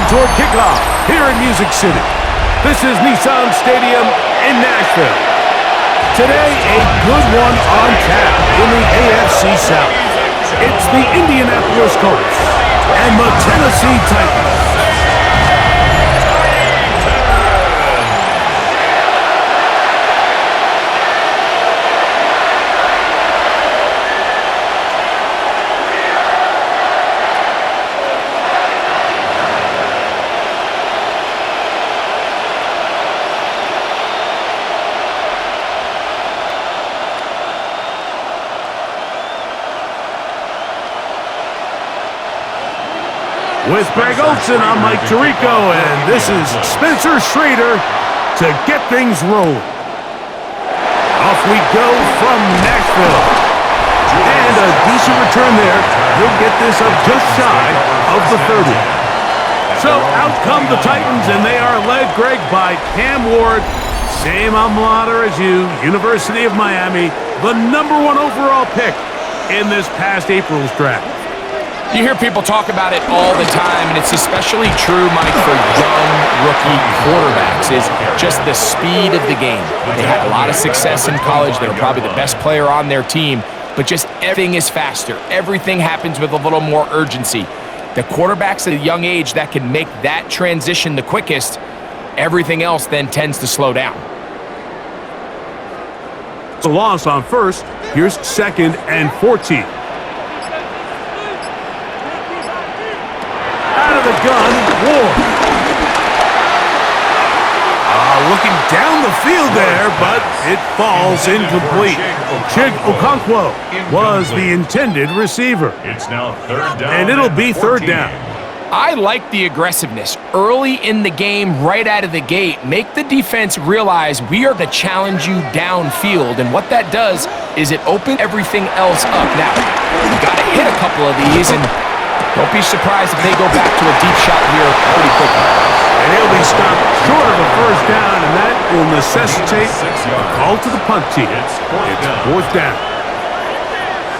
toward kickoff here in Music City. This is Nissan Stadium in Nashville. Today, a good one on tap in the AFC South. It's the Indianapolis Colts and the Tennessee Titans. With Greg Olson, I'm Mike Tirico, and this is Spencer Schrader to get things rolling. Off we go from Nashville. And a decent return there. He'll get this up just shy of the 30. So out come the Titans, and they are led, Greg, by Cam Ward. Same alma mater as you, University of Miami, the #1 overall pick in this past April's draft. You hear people talk about it all the time, and it's especially true, Mike, for young rookie quarterbacks, is just the speed of the game. They had a lot of success in college. They were probably the best player on their team, but just everything is faster. Everything happens with a little more urgency. The quarterbacks at a young age that can make that transition the quickest, everything else then tends to slow down. It's a loss on first. Here's 2nd and 14. The gun, Ward. Looking down the field there, but it falls incomplete. Chig Okonkwo was the intended receiver. It's now 3rd down. And it'll be 3rd down. I like the aggressiveness early in the game, right out of the gate. Make the defense realize we are to challenge you downfield, and what that does is it opens everything else up. Now, you got to hit a couple of these, and don't be surprised if they go back to a deep shot here pretty quickly. And he'll be stopped short of the 1st down, and that will necessitate a call to the punt team. It's 4th down.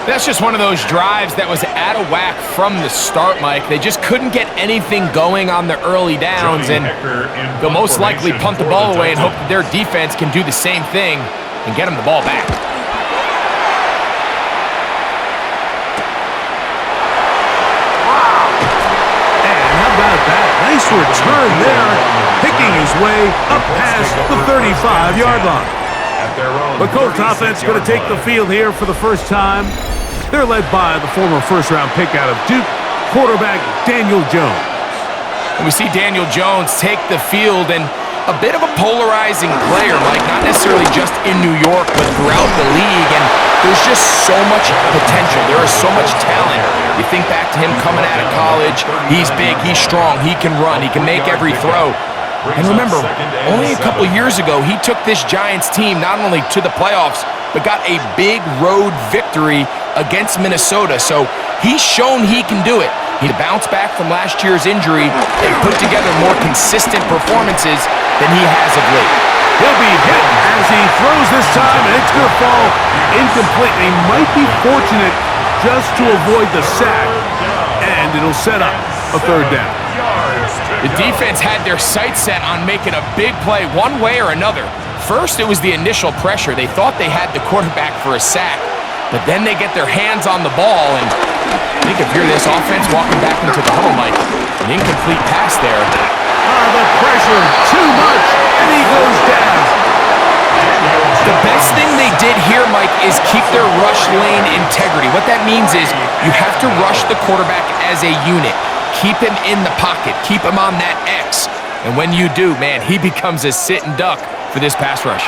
That's just one of those drives that was out of whack from the start, Mike. They just couldn't get anything going on the early downs, and they'll most likely punt the ball away and hope that their defense can do the same thing and get them the ball back. Nice return there, picking his way up past the 35-yard line. The Colts offense going to take the field here for the first time. They're led by the former first-round pick out of Duke, quarterback Daniel Jones. And we see Daniel Jones take the field, and a bit of a polarizing player, Mike, not necessarily just in New York, but throughout the league, and there's just so much potential. There is so much talent. You think back to him coming out of college. He's big, he's strong, he can run, he can make every throw. And remember, only a couple years ago, he took this Giants team not only to the playoffs, but got a big road victory against Minnesota. So he's shown he can do it. He bounced back from last year's injury and put together more consistent performances than he has of late. He'll be hit as he throws this time, and it's going to fall incomplete. He might be fortunate just to avoid the sack, and it'll set up a 3rd down. The defense had their sights set on making a big play one way or another. First, it was the initial pressure. They thought they had the quarterback for a sack, but then they get their hands on the ball, and you can hear this offense walking back into the huddle, Mike. An incomplete pass there. The pressure, too much, and he goes down. The best thing they did here, Mike, is keep their rush lane integrity. What that means is you have to rush the quarterback as a unit. Keep him in the pocket. Keep him on that X. And when you do, man, he becomes a sit and duck for this pass rush.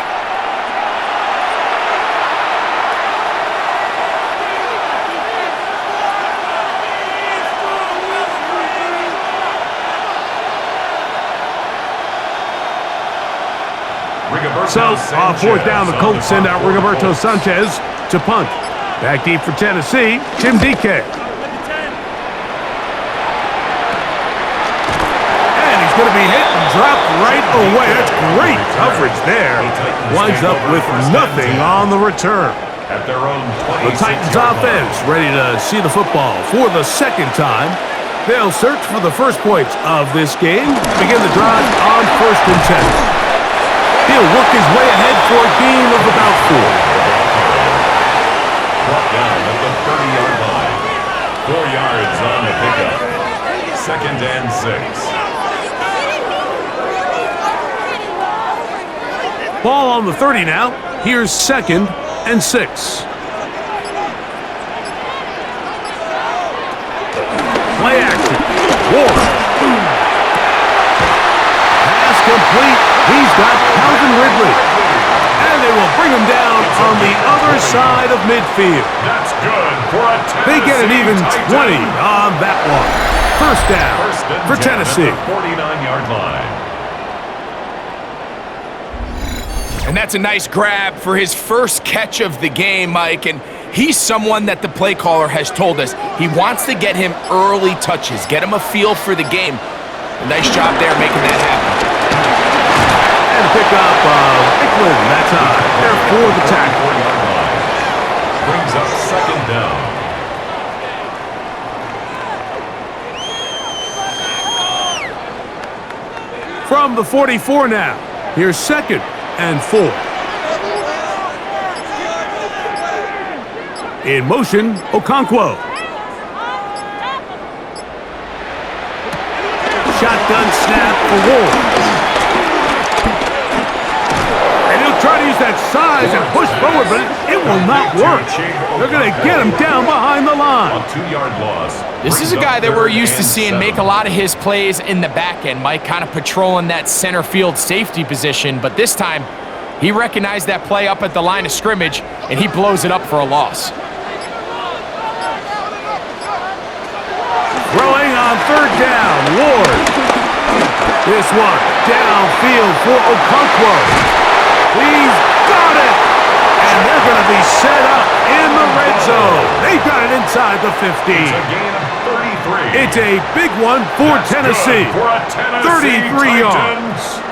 So, 4th down, the Colts send out Rigoberto Sanchez to punt. Back deep for Tennessee, Jim DK. And he's going to be hit and dropped right away. That's great coverage there. Winds up with nothing on the return. The Titans offense ready to see the football for the 2nd time. They'll search for the first points of this game to begin the drive on 1st and 10. He'll work his way ahead for a gain of about 4. Brought down at the 30-yard line. 4 yards on the pickup. 2nd and 6. Ball on the 30 now. Here's 2nd and 6. Play action. Ward. Pass complete. He's got Calvin Ridley. And they will bring him down on the other side of midfield. That's good for a Tennessee. They get an even 20 on that one. First down for Tennessee. 49-yard line. And that's a nice grab for his first catch of the game, Mike. And he's someone that the play caller has told us he wants to get him early touches, get him a feel for the game. A nice job there making that happen. And pick up Icklin that time. There for the tackle. Brings up 2nd down. From the 44 now. Here's 2nd and 4. In motion, Okonkwo. Shotgun snap for Ward. And he'll try to use that size and push forward, but it will not work. They're going to get him down behind the line. A 2-yard loss. This is a guy that we're used to seeing make a lot of his plays in the back end, Mike, kind of patrolling that center field safety position. But this time, he recognized that play up at the line of scrimmage, and he blows it up for a loss. Throwing on 3rd down, Ward. This one downfield for Okonkwo. He's got it! And they're going to be set up in the red zone. They've got it inside the 15. It's a gain of 33. It's a big one for Tennessee. 33 yards.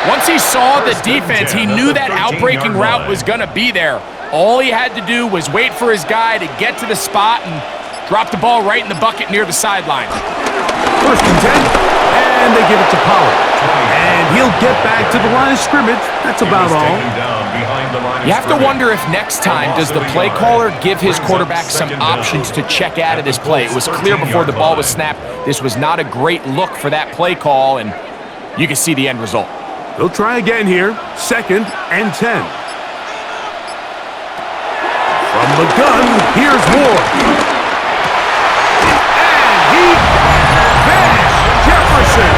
Once he saw the defense, he knew that outbreaking route was going to be there. All he had to do was wait for his guy to get to the spot and drop the ball right in the bucket near the sideline. 1st and 10, and they give it to Pollard. And he'll get back to the line of scrimmage. That's about all. You have to wonder if next time does the play caller give his quarterback some options to check out of this play. It was clear before the ball was snapped this was not a great look for that play call, and you can see the end result. They'll try again here. 2nd and 10. From the gun, here's Ward. And he vanished. Jefferson.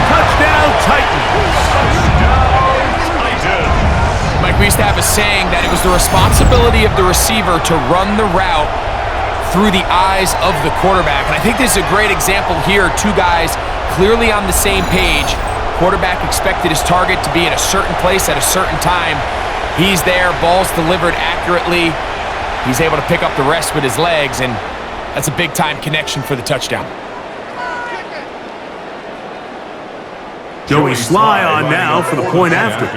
Touchdown Titans. Mike, we used to have a saying that it was the responsibility of the receiver to run the route through the eyes of the quarterback. And I think this is a great example here. 2 guys clearly on the same page. Quarterback expected his target to be in a certain place at a certain time. He's there, ball's delivered accurately. He's able to pick up the rest with his legs, and that's a big-time connection for the touchdown. Joey Sly on now for the point after. He's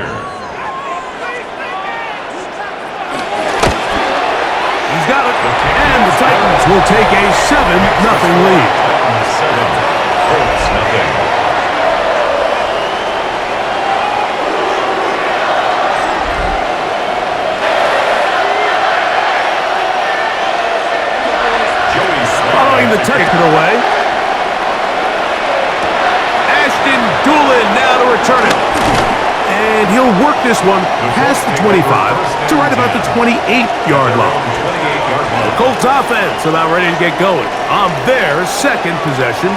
got it, and the Titans will take a 7-0 lead. 7, Colts 0. The take it away. Ashton Doolin now to return it. And he'll work this one past the 25 to right about the 28-yard line. The Colts offense about ready to get going on their 2nd possession.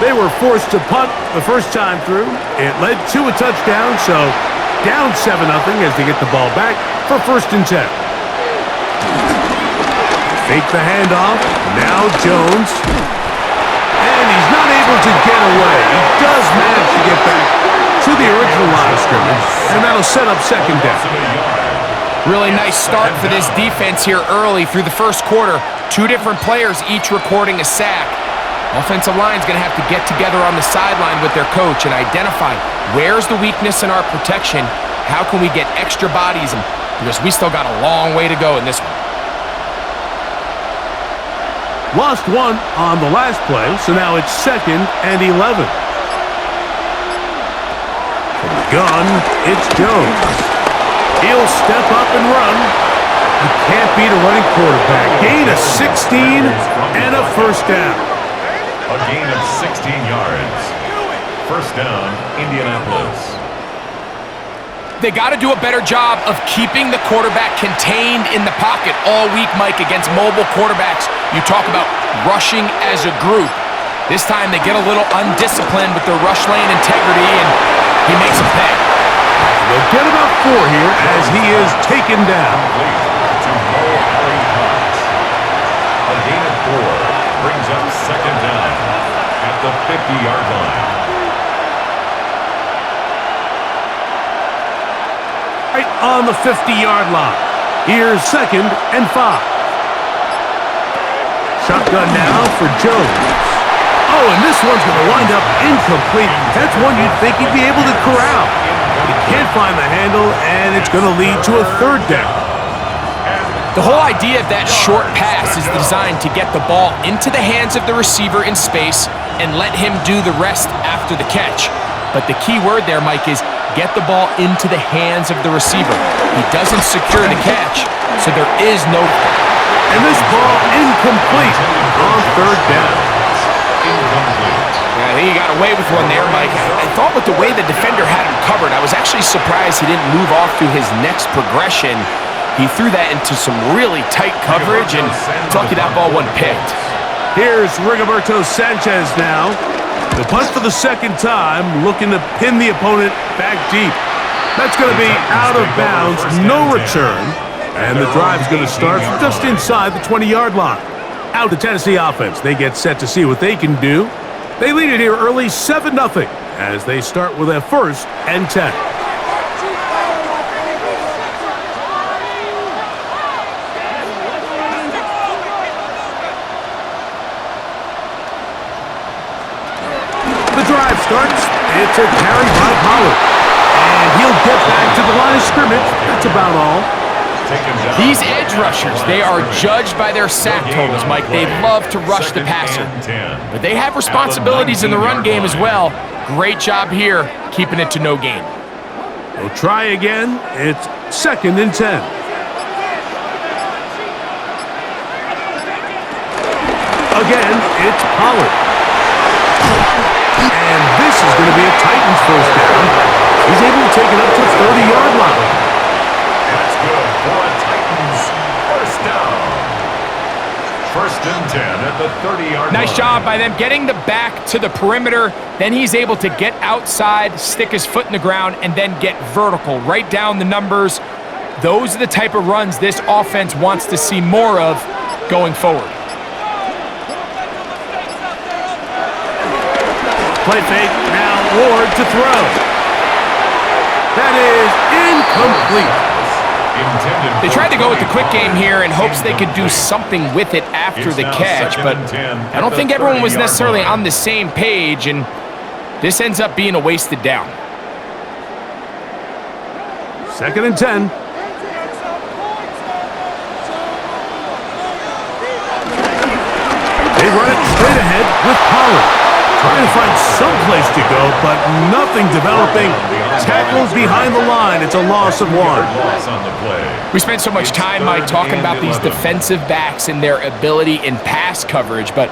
They were forced to punt the first time through. It led to a touchdown, so down 7-0 as they get the ball back for 1st and 10. Fake the handoff. Now Jones. And he's not able to get away. He does manage to get back to the original line of scrimmage, and that'll set up 2nd down. Really nice start for this defense here early through the first quarter. 2 different players each recording a sack. Offensive line's going to have to get together on the sideline with their coach and identify where's the weakness in our protection, how can we get extra bodies, and because we still got a long way to go in this one. Lost one on the last play, so now it's 2nd and 11. From the gun, it's Jones. He'll step up and run. You can't beat a running quarterback. Gain of 16 and a first down. A gain of 16 yards. First down, Indianapolis. They got to do a better job of keeping the quarterback contained in the pocket all week, Mike, against mobile quarterbacks. You talk about rushing as a group. This time they get a little undisciplined with their rush lane integrity, and he makes a pay. They'll get about 4 here as he is taken down. To Mo Cox. A gain of 4 brings up second down at the 50-yard line. Right on the 50-yard line. Here's 2nd and 5. Shotgun now for Jones. Oh, and this one's going to wind up incomplete. That's one you'd think he'd be able to corral. He can't find the handle, and it's going to lead to a 3rd down. The whole idea of that short pass is designed to get the ball into the hands of the receiver in space and let him do the rest after the catch. But the key word there, Mike, is get the ball into the hands of the receiver. He doesn't secure the catch, so there is no... And this ball incomplete on 3rd down. I think he got away with one there, Mike. I thought with the way the defender had him covered, I was actually surprised he didn't move off to his next progression. He threw that into some really tight coverage, and lucky that ball wasn't picked. Here's Rigoberto Sanchez now. The punt for the 2nd time, looking to pin the opponent back deep. That's going to be out of bounds, no return. And the drive's going to start from just inside the 20-yard line. Out the Tennessee offense. They get set to see what they can do. They lead it here early 7-0 as they start with a 1st and 10. The drive starts. It's a carry by Pollard. And he'll get back to the line of scrimmage. That's about all. These edge rushers, they are judged by their sack totals, Mike. They love to rush the passer. But they have responsibilities in the run game as well. Great job here, keeping it to no gain. They'll try again. It's 2nd and 10. Again, it's Pollard. And this is going to be a Titans first down. He's able to take it up to the 30-yard line. That's good for a Titans first down. 1st and 10 at the 30-yard line. Nice job by them getting the back to the perimeter. Then he's able to get outside, stick his foot in the ground, and then get vertical. Write down the numbers. Those are the type of runs this offense wants to see more of going forward. Play fake, now Ward to throw. That is incomplete. They tried to go with the quick game here in hopes they could do something with it after the catch, but I don't think everyone was necessarily on the same page, and this ends up being a wasted down. 2nd and 10. They run it straight ahead with Pollard. Trying to find some place to go, but nothing developing. Tackles behind the line. It's a loss of 1. We spent so much time, Mike, talking about these defensive backs and their ability in pass coverage, but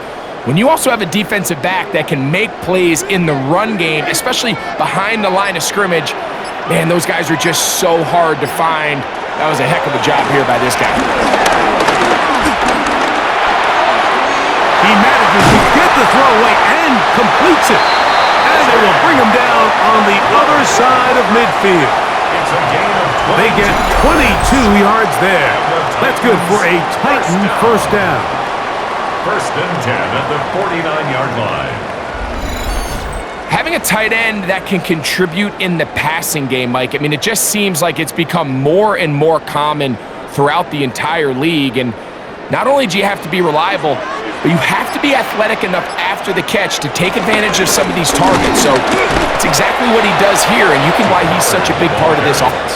when you also have a defensive back that can make plays in the run game, especially behind the line of scrimmage, man, those guys are just so hard to find. That was a heck of a job here by this guy. He manages to get the throw away and completes it. And they will bring him down on the other side of midfield. They get 22 yards there. That's good for a Titan first down. 1st and 10 at the 49-yard line. Having a tight end that can contribute in the passing game, Mike, I mean, it just seems like it's become more and more common throughout the entire league. And not only do you have to be reliable, but you have to be athletic enough after the catch to take advantage of some of these targets. So it's exactly what he does here, and you can why he's such a big part of this offense.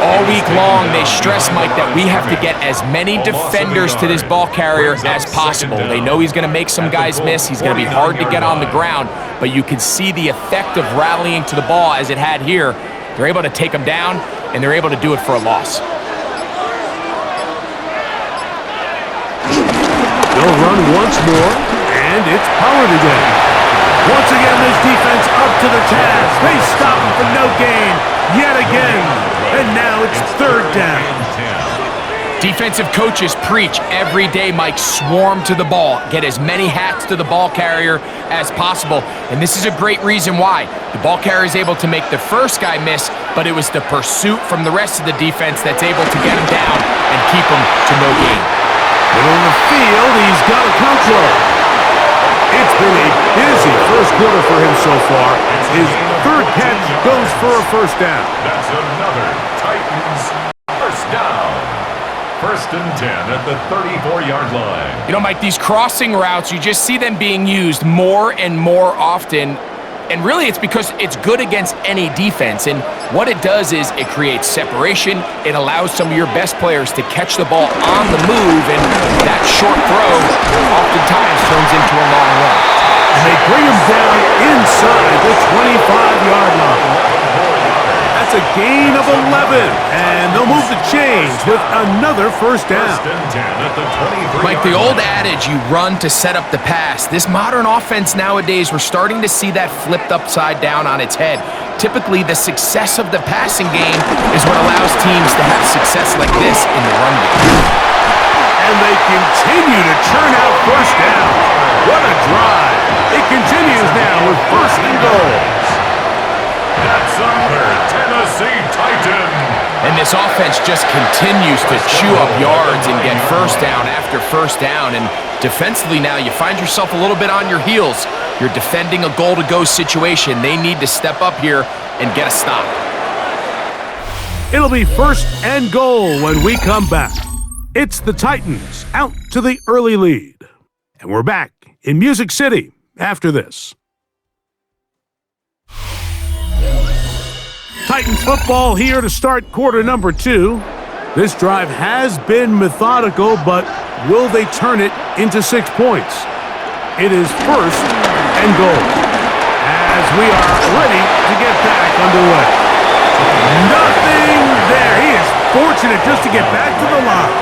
All week long, they stress, Mike, that we have to get as many defenders to this ball carrier as possible. They know he's going to make some guys miss. He's going to be hard to get on the ground, but you can see the effect of rallying to the ball as it had here. They're able to take him down, and they're able to do it for a loss. They'll run once more, and it's Pollard again. Once again, this defense up to the task. They stop him for no gain yet again, and now it's third down. Defensive coaches preach every day, Mike, swarm to the ball. Get as many hats to the ball carrier as possible, and this is a great reason why. The ball carrier is able to make the first guy miss, but it was the pursuit from the rest of the defense that's able to get him down and keep him to no gain. Middle of the field, he's got a control. It's been a busy first quarter for him so far. His third catch goes for a first down. That's another Titans first down. First and 10 at the 34-yard line. You know, Mike, these crossing routes, you just see them being used more and more often. And really, it's because it's good against any defense. And what it does is it creates separation. It allows some of your best players to catch the ball on the move. And that short throw oftentimes turns into a long run. And they bring him down inside the 25-yard line. That's a gain of 11. And they'll move the chains with another first down. First and 10 at the 23-yard Like the line. old adage, you run to set up the pass. This modern offense nowadays, we're starting to see that flipped upside down on its head. Typically, the success of the passing game is what allows teams to have success like this in the run game. And they continue to churn out first down. What a drive. It continues now with first and goal. That's another Tennessee Titan. And this offense just continues to chew up yards and get first down after first down. And defensively now, you find yourself a little bit on your heels. You're defending a goal-to-go situation. They need to step up here and get a stop. It'll be first and goal when we come back. It's the Titans out to the early lead. And we're back in Music City after this. Titans football here to start quarter number 2. This drive has been methodical, but will they turn it into 6 points? It is first and goal as we are ready to get back underway. Nothing there. He is fortunate just to get back to the line.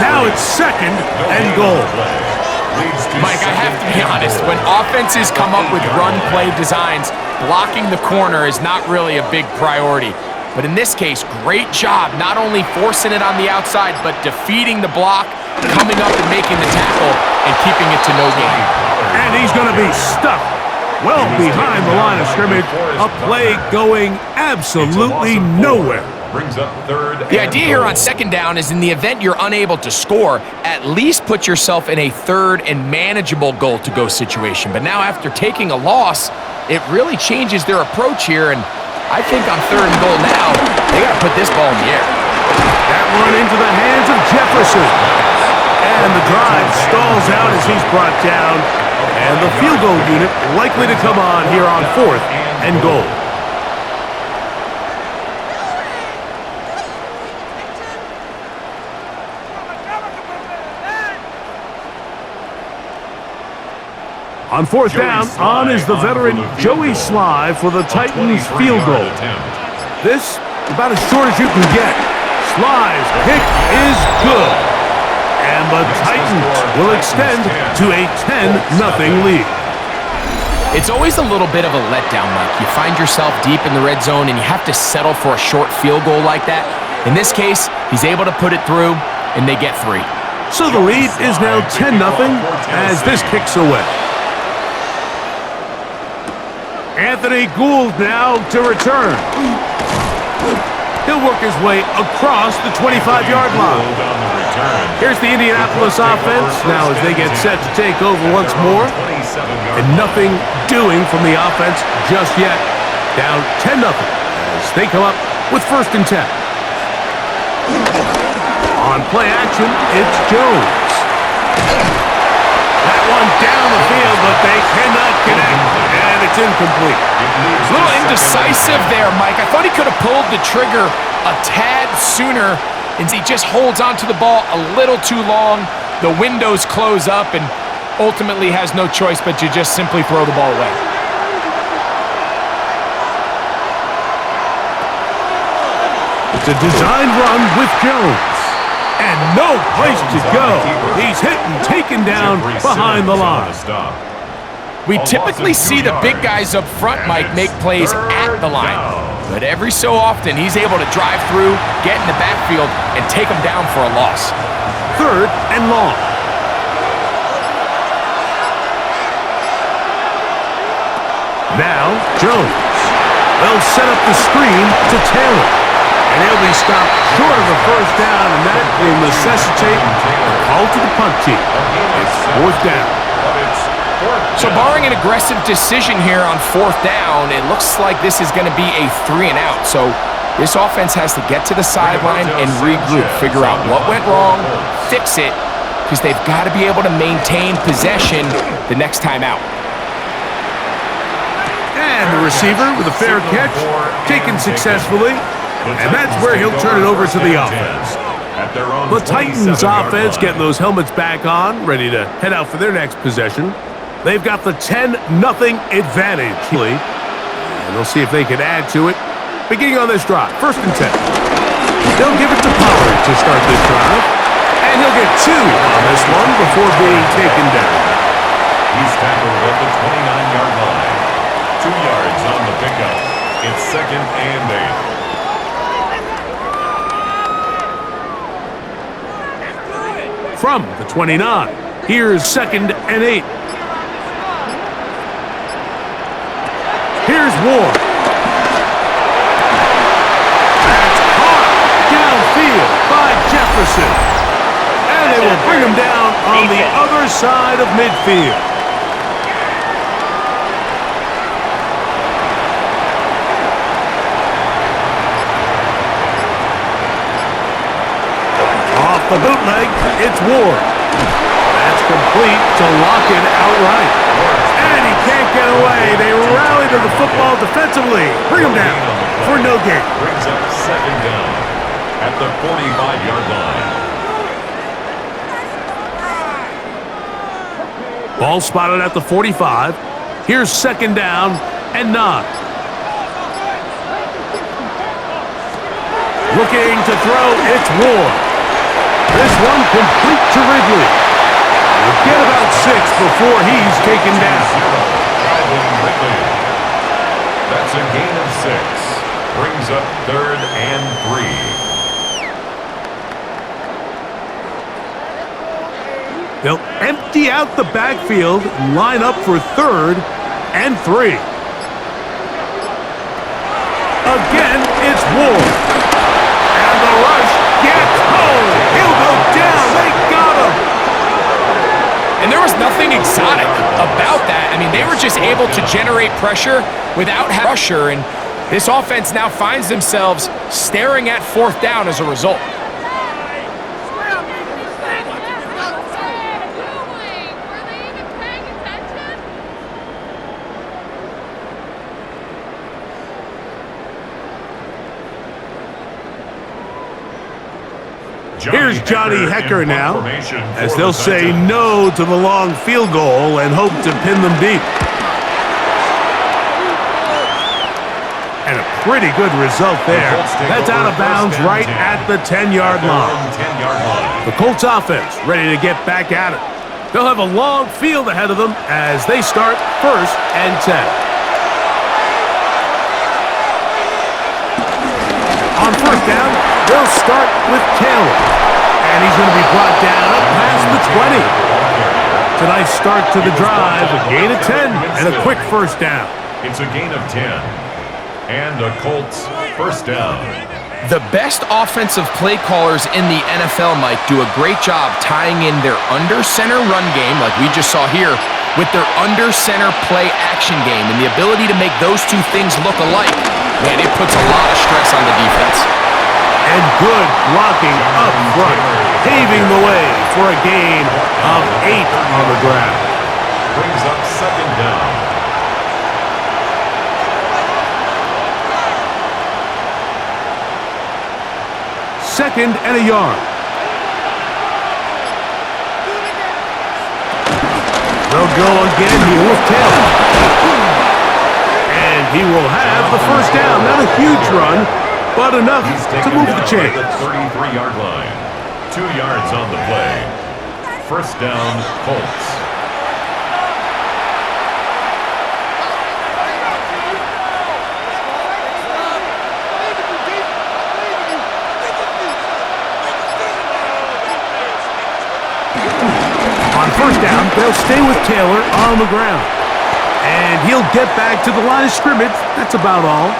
Now it's second and goal. Mike, I have to be honest. When offenses come up with run-play designs, blocking the corner is not really a big priority. But in this case, great job not only forcing it on the outside, but defeating the block, coming up and making the tackle, and keeping it to no gain. And he's going to be stuck well behind the line of scrimmage. A play going absolutely nowhere. Brings up third. The idea here on second down is in the event you're unable to score, at least put yourself in a third and manageable goal-to-go situation. But now after taking a loss, it really changes their approach here, and I think on third and goal now, they got to put this ball in the air. That one into the hands of Jefferson. And the drive stalls out as he's brought down. And the field goal unit likely to come on here on fourth and goal. On fourth down, on is the veteran Joey Sly for the Titans field goal. This, about as short as you can get. Sly's kick is good. And the Titans will extend to a 10-0 lead. It's always a little bit of a letdown, Mike. You find yourself deep in the red zone and you have to settle for a short field goal like that. In this case, he's able to put it through, and they get 3. So the lead is now 10-0 as this kicks away. Anthony Gould now to return. He'll work his way across the 25-yard line. Here's the Indianapolis offense now as they get set to take over once more. And nothing doing from the offense just yet. Down 10-0 as they come up with first and 10. On play action, it's Jones. That one down the field, but they cannot connect. And it's incomplete. A little indecisive there, Mike. I thought he could have pulled the trigger a tad sooner, and he just holds onto the ball a little too long. The windows close up, and ultimately has no choice but to just simply throw the ball away. It's a design run with Jones. And no place to go. He's hit and taken down behind the line. We typically see the big guys up front, Mike, make plays at the line. But every so often, he's able to drive through, get in the backfield, and take them down for a loss. 3rd and long. Now, Jones. They'll set up the screen to Taylor. And he'll be stopped short of the first down, and that will necessitate a call to the punt team. It's 4th down. So barring an aggressive decision here on 4th down, it looks like this is going to be a 3-and-out. So this offense has to get to the sideline and regroup, figure out what went wrong, fix it, because they've got to be able to maintain possession the next time out. And the receiver with a fair catch, taken successfully. And that's where he'll turn it over to the offense. The Titans offense getting those helmets back on, ready to head out for their next possession. They've got the 10-0 advantage. And they'll see if they can add to it. Beginning on this drive, 1st and 10. They'll give it to Pollard to start this drive. And he'll get 2 on this one before being taken down. He's tackled at the 29-yard line. 2 yards on the pickup. It's 2nd and 8. From the 29, here's 2nd and 8. Here's Ward. That's caught downfield by Jefferson. And they will bring him down on the other side of midfield. The bootleg, it's Ward. That's complete to lock it outright. And he can't get away. They rally to the football defensively. Bring him down for no gain. Brings up 2nd down at the 45-yard line. Ball spotted at the 45. Here's 2nd down and 9. Looking to throw, it's Ward. This one complete to Ridley. We'll get about 6 before he's taken down. That's a gain of 6. Brings up 3rd and 3. They'll empty out the backfield and line up for 3rd and 3. Again, it's Ward. And the rush gets home. He'll go down. They got him. And there was nothing exotic about that. I mean, they were just able to generate pressure without having pressure, and this offense now finds themselves staring at 4th down as a result. Here's Johnny Hecker now, as they'll say no to the long field goal and hope to pin them deep. And a pretty good result there. That's out of bounds right at the 10-yard line. The Colts offense ready to get back at it. They'll have a long field ahead of them as they start 1st and 10. On 1st down, they'll start with Taylor. And he's going to be brought down up past the 20. It's a nice start to the drive, a gain of 10, and a quick 1st down. It's a gain of 10. And a Colts 1st down. The best offensive play callers in the NFL, Mike, do a great job tying in their under-center run game, like we just saw here, with their under-center play action game. And the ability to make those two things look alike, man, it puts a lot of stress on the defense. And good blocking up front, paving the way for a gain of 8 on the ground. Brings up 2nd down. 2nd and a yard. They'll go again here with Taylor. And he will have the first down. Not a huge run, but enough to move the chains. The 33-yard line. 2 yards on the play. First down, Colts. On first down, they'll stay with Taylor on the ground. And he'll get back to the line of scrimmage. That's about all.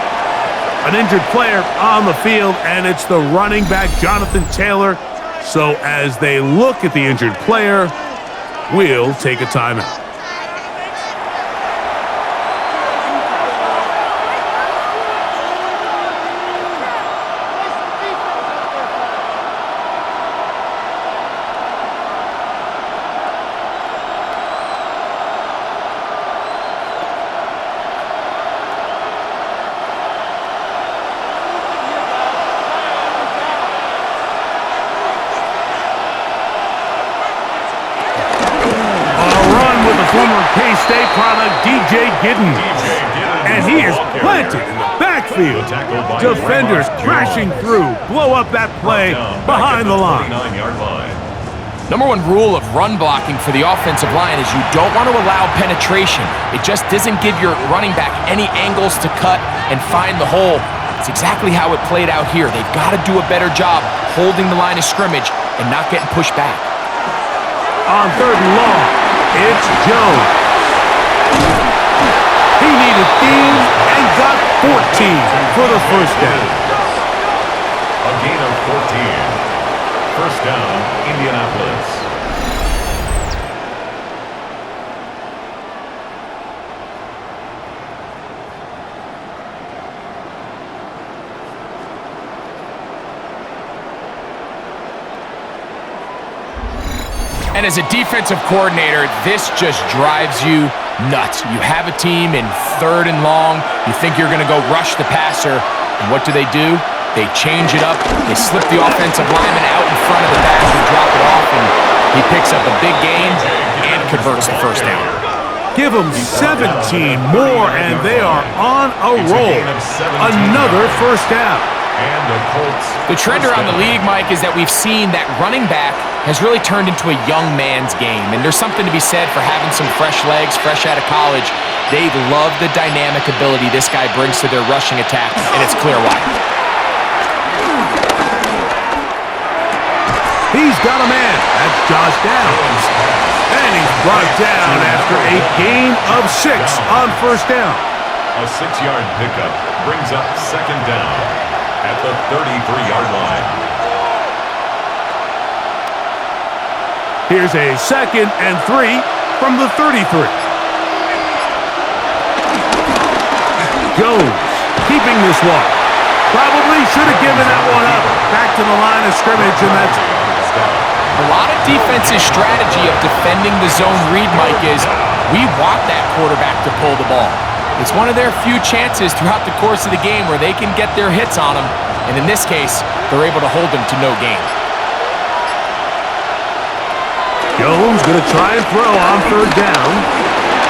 An injured player on the field, and it's the running back, Jonathan Taylor. So as they look at the injured player, we'll take a timeout. Former K-State product, DJ Gidden. And he is planted in the backfield. Defenders crashing through. Blow up that play behind the line. Number one rule of run blocking for the offensive line is you don't want to allow penetration. It just doesn't give your running back any angles to cut and find the hole. It's exactly how it played out here. They've got to do a better job holding the line of scrimmage and not getting pushed back. On 3rd and long, it's Jones. He needed theme and got 14 for the first down. A gain of 14. First down, Indianapolis. And as a defensive coordinator, this just drives you nuts. You have a team in 3rd and long. You think you're going to go rush the passer. And what do? They change it up. They slip the offensive lineman out in front of the back and drop it off. And he picks up a big gain and converts the first down. Give them 17 more, and they are on a roll. Another first down. And the Colts. The trend around the league, Mike, is that we've seen that running back has really turned into a young man's game. And there's something to be said for having some fresh legs, fresh out of college. They love the dynamic ability this guy brings to their rushing attack, and it's clear why. He's got a man. That's Josh Downs. And he's brought down after a gain of 6 on first down. A 6-yard pickup brings up second down at the 33-yard line. Here's a 2nd and 3 from the 33. Jones keeping this one. Probably should have given that one up. Back to the line of scrimmage, and that's a lot of defense's strategy of defending the zone read, Mike, is we want that quarterback to pull the ball. It's one of their few chances throughout the course of the game where they can get their hits on him, and in this case, they're able to hold him to no gain. Jones going to try and throw on 3rd down.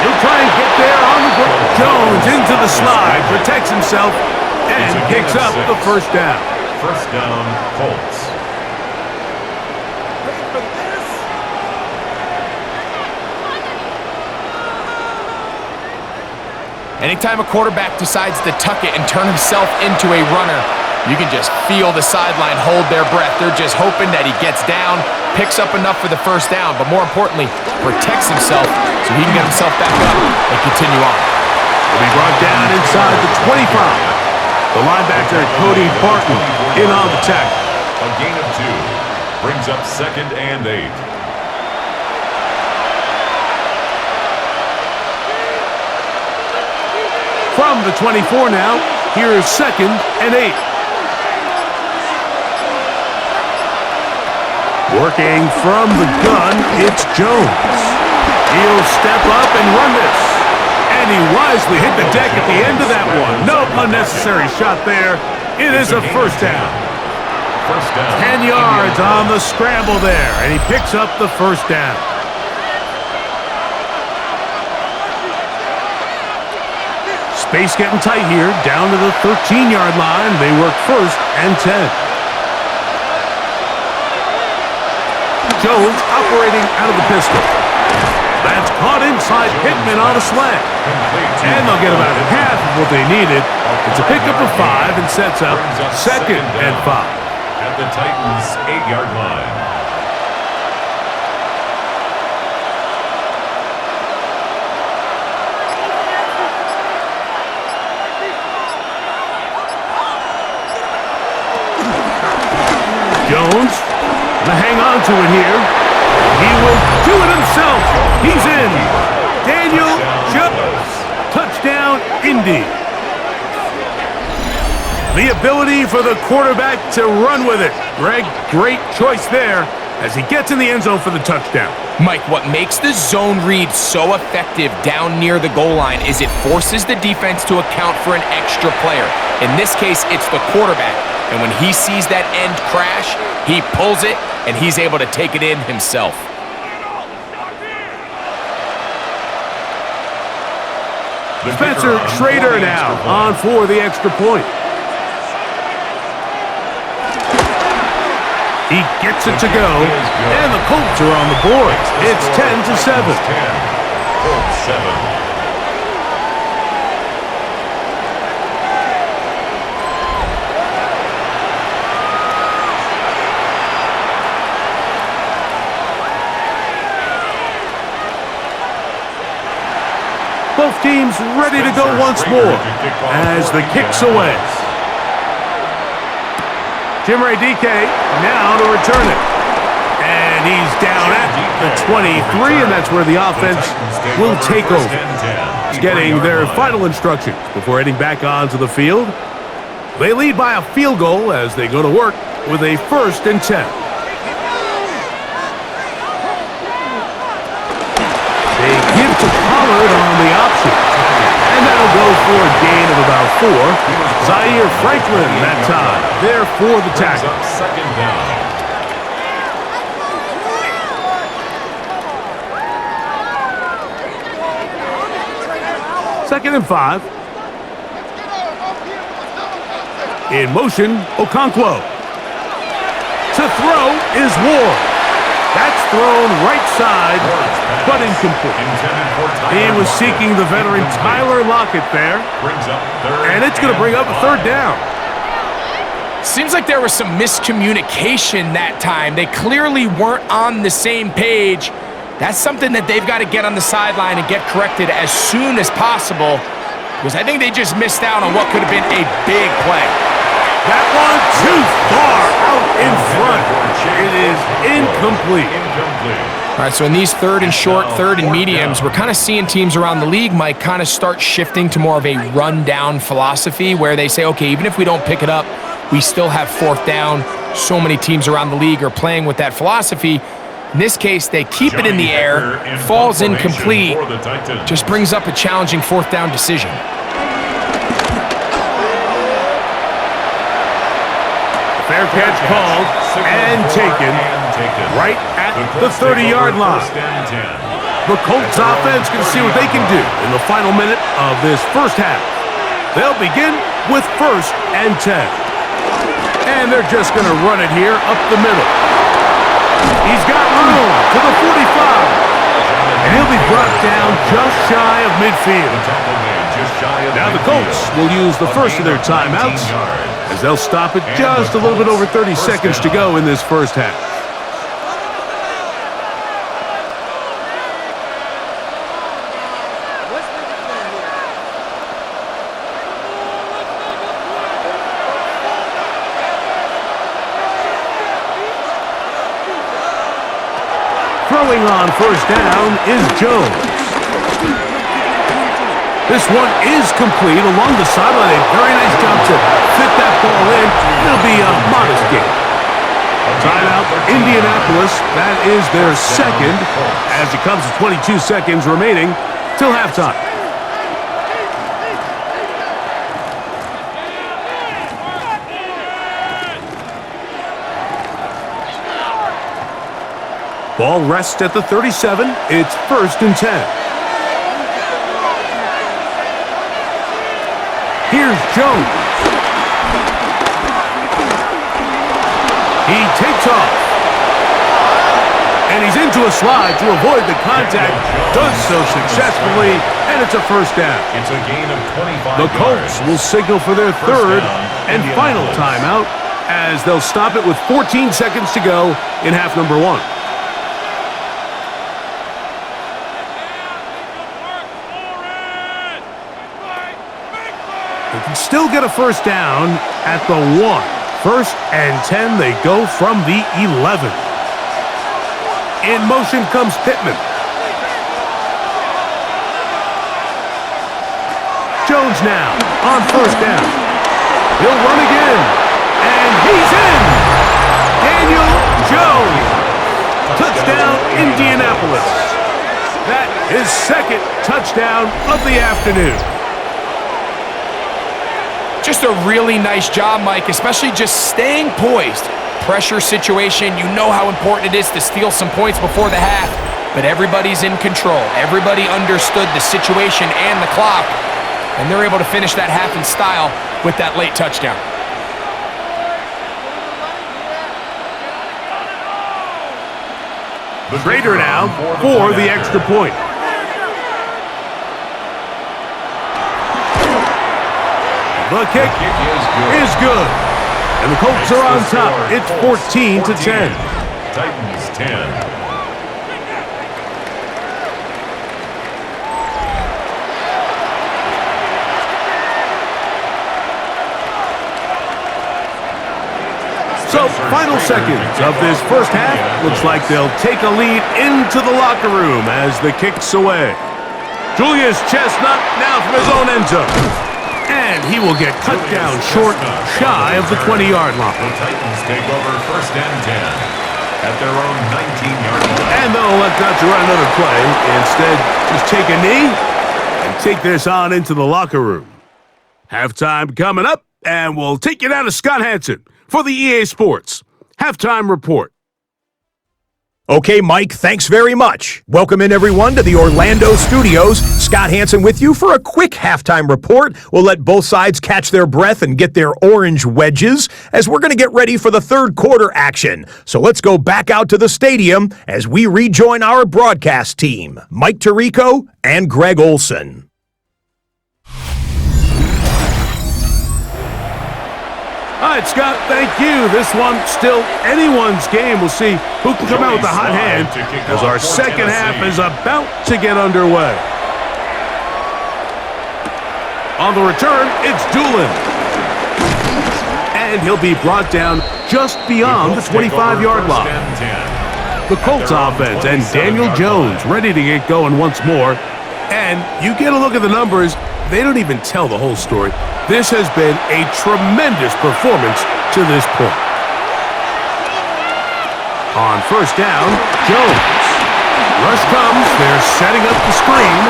He'll try and get there on the ground. Jones into the slide, protects himself, and picks up the first down. First down, Colts. Anytime a quarterback decides to tuck it and turn himself into a runner, you can just feel the sideline hold their breath. They're just hoping that he gets down, picks up enough for the first down, but more importantly, protects himself so he can get himself back up and continue on. Will be brought down inside the 25. The linebacker, Cody Barton, in on the tackle. A gain of 2 brings up 2nd and 8. From the 24 now, here is 2nd and 8. Working from the gun, it's Jones. He'll step up and run this. And he wisely hit the deck at the end of that one. No unnecessary shot there. It is a first down. first down. 10 yards on the scramble there, and he picks up the first down. Space getting tight here, down to the 13-yard line. They work first and 10. Jones operating out of the pistol. That's caught inside Pittman on a slant. And they'll get about half of what they needed. It's a pickup of 5 and sets up second and 5. At the Titans' 8-yard line. Jones gonna hang on to it here. He will do it himself. He's in. Daniel Jones. Touchdown, Indy. The ability for the quarterback to run with it. Greg, great choice there as he gets in the end zone for the touchdown. Mike, what makes the zone read so effective down near the goal line is it forces the defense to account for an extra player. In this case, it's the quarterback. And when he sees that end crash, he pulls it, and he's able to take it in himself. Spencer Schrader now on for the extra point. He gets it to go, and the Colts are on the board. It's 10-7. Colts 7. Both teams ready to go once more as the kick's away. Jim Ray DK now to return it. And he's down at the 23, and that's where the offense will take over. Getting their final instructions before heading back onto the field. They lead by a field goal as they go to work with a 1st and 10. They give to Pollard on the option. And that'll go for a gain of about 4. Zaire Franklin that time there for the tackle. Second down. Second and 5. In motion, Okonkwo. To throw is Ward. That's thrown right side, but incomplete. He was seeking the veteran Tyler Lockett there. And it's going to bring up a 3rd down. Seems like there was some miscommunication that time. They clearly weren't on the same page. That's something that they've got to get on the sideline and get corrected as soon as possible, because I think they just missed out on what could have been a big play. That one too far out in front. It is incomplete. All right, so in these 3rd and short, 3rd and mediums, we're kind of seeing teams around the league, Mike, kind of start shifting to more of a run-down philosophy where they say, okay, even if we don't pick it up, we still have 4th down. So many teams around the league are playing with that philosophy. In this case, they keep it in the air, falls incomplete, just brings up a challenging 4th down decision. Fair catch called and taken right at the 30-yard line. The Colts offense can see what they can do in the final minute of this first half. They'll begin with 1st and 10. And they're just going to run it here up the middle. He's got room to the 45. And he'll be brought down just shy of midfield. Now the Colts will use the first of their timeouts as they'll stop it just a little bit over 30 seconds to go in this first half. Throwing on 1st down is Jones. This one is complete along the sideline. A very nice job to fit that ball in. It'll be a modest gain. Timeout, Indianapolis. That is their 2nd as it comes to 22 seconds remaining till halftime. Ball rests at the 37. It's 1st and 10. Here's Jones. He takes off. And he's into a slide to avoid the contact. Does so successfully, and it's a 1st down. It's a gain of 25 The Colts will signal for their 3rd and final timeout as they'll stop it with 14 seconds to go in half number 1. They can still get a 1st down at the 1. 1st and 10, they go from the 11. In motion comes Pittman. Jones now on 1st down. He'll run again. And he's in! Daniel Jones. Touchdown, Indianapolis. That is 2nd touchdown of the afternoon. Just a really nice job, Mike, especially just staying poised. Pressure situation, you know how important it is to steal some points before the half, but everybody's in control. Everybody understood the situation and the clock, and they're able to finish that half in style with that late touchdown. Schrader now for the extra point. The kick is good. And the Colts are on top. It's 14 to 10. Titans 10. So, final seconds of this 1st half. Looks like they'll take a lead into the locker room as the kick's away. Julius Chestnut now from his own end zone. And he will get cut down short, shy of the 20-yard line. The Titans take over 1st and 10 at their own 19-yard line. And they'll elect not to run another play. Instead, just take a knee and take this on into the locker room. Halftime coming up, and we'll take you down to Scott Hansen for the EA Sports Halftime Report. Okay, Mike, thanks very much. Welcome in, everyone, to the Orlando studios. Scott Hansen with you for a quick halftime report. We'll let both sides catch their breath and get their orange wedges as we're going to get ready for the 3rd quarter action. So let's go back out to the stadium as we rejoin our broadcast team, Mike Tirico and Greg Olson. All right, Scott, thank you. This one still anyone's game. We'll see who can come out with the hot hand as our 2nd half is about to get underway. On the return, it's Doolin. And he'll be brought down just beyond the 25-yard line. The Colts offense and Daniel Jones ready to get going once more. And you get a look at the numbers, they don't even tell the whole story. This has been a tremendous performance to this point. On 1st down, Jones. Rush comes, they're setting up the screen.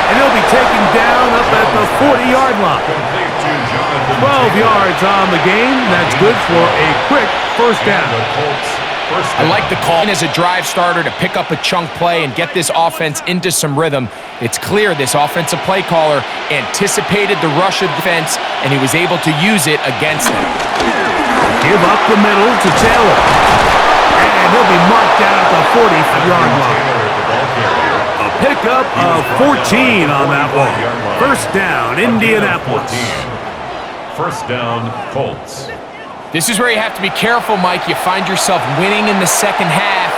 And he'll be taken down up at the 40-yard line. 12 yards on the game. That's good for a quick 1st down. I like the call as a drive starter to pick up a chunk play and get this offense into some rhythm. It's clear this offensive play caller anticipated the rush of defense, and he was able to use it against them. Give up the middle to Taylor. And he'll be marked down at the 40-yard line. A pickup of 14 on that one. 1st down, Indianapolis. 1st down, Colts. This is where you have to be careful, Mike. You find yourself winning in the 2nd half.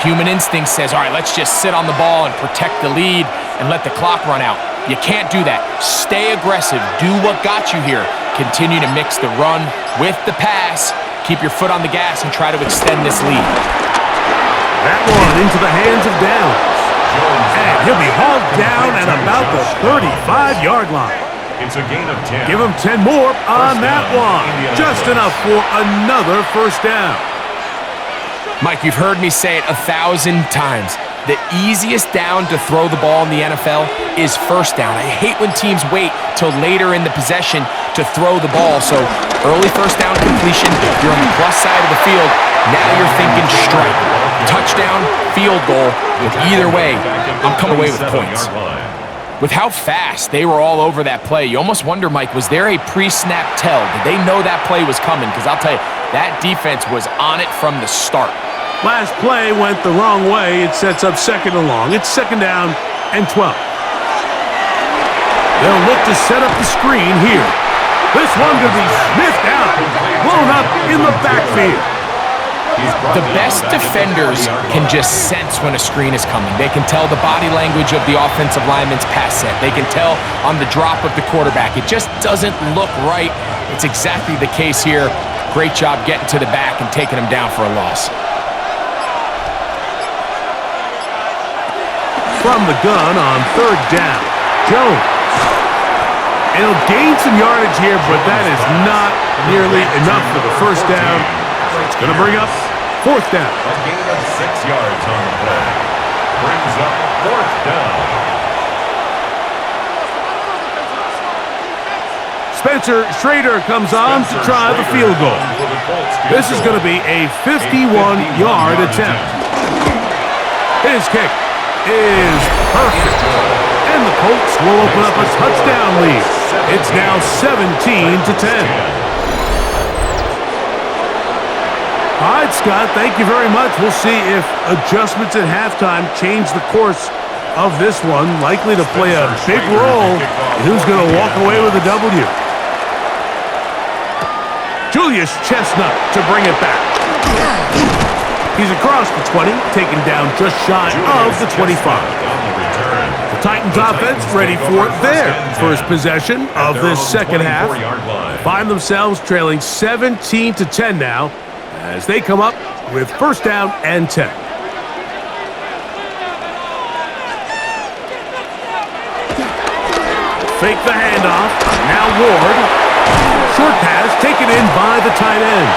Human instinct says, all right, let's just sit on the ball and protect the lead and let the clock run out. You can't do that. Stay aggressive. Do what got you here. Continue to mix the run with the pass. Keep your foot on the gas and try to extend this lead. That one into the hands of Downs. And he'll be hauled down at about the 35-yard line. It's a gain of 10. Give him 10 more on that one. Just enough for another 1st down. Mike, you've heard me say it 1,000 times. The easiest down to throw the ball in the NFL is 1st down. I hate when teams wait till later in the possession to throw the ball. So early 1st down completion, you're on the plus side of the field. Now you're thinking strike. Touchdown, field goal. With either way, I'm coming away with points. With how fast they were all over that play, you almost wonder, Mike, was there a pre-snap tell? Did they know that play was coming? Because I'll tell you, that defense was on it from the start. Last play went the wrong way. It sets up second and long. It's second down and 12. They'll look to set up the screen here. This one to be sniffed out, blown up in the backfield. The best defenders can just sense when a screen is coming. They can tell the body language of the offensive lineman's pass set. They can tell on the drop of the quarterback. It just doesn't look right. It's exactly the case here. Great job getting to the back and taking him down for a loss. From the gun on third down, Jones. He'll gain some yardage here, but that is not nearly enough for the first down. It's going to bring up fourth down. A gain of 6 yards on the play. Brings up fourth down. Spencer Schrader comes on to try the field goal. This is going to be a 51-yard attempt. His kick is perfect. And the Colts will open up a touchdown lead. It's now 17-10. All right, Scott, thank you very much. We'll see if adjustments at halftime change the course of this one. Likely to play a big role in who's going to walk away with a W. Julius Chestnut to bring it back. He's across the 20, taken down just shy of the 25. The Titans offense ready for their first possession of this second half. Find themselves trailing 17-10 now, as they come up with first down and 10. Fake the handoff. Now Ward. Short pass taken in by the tight end.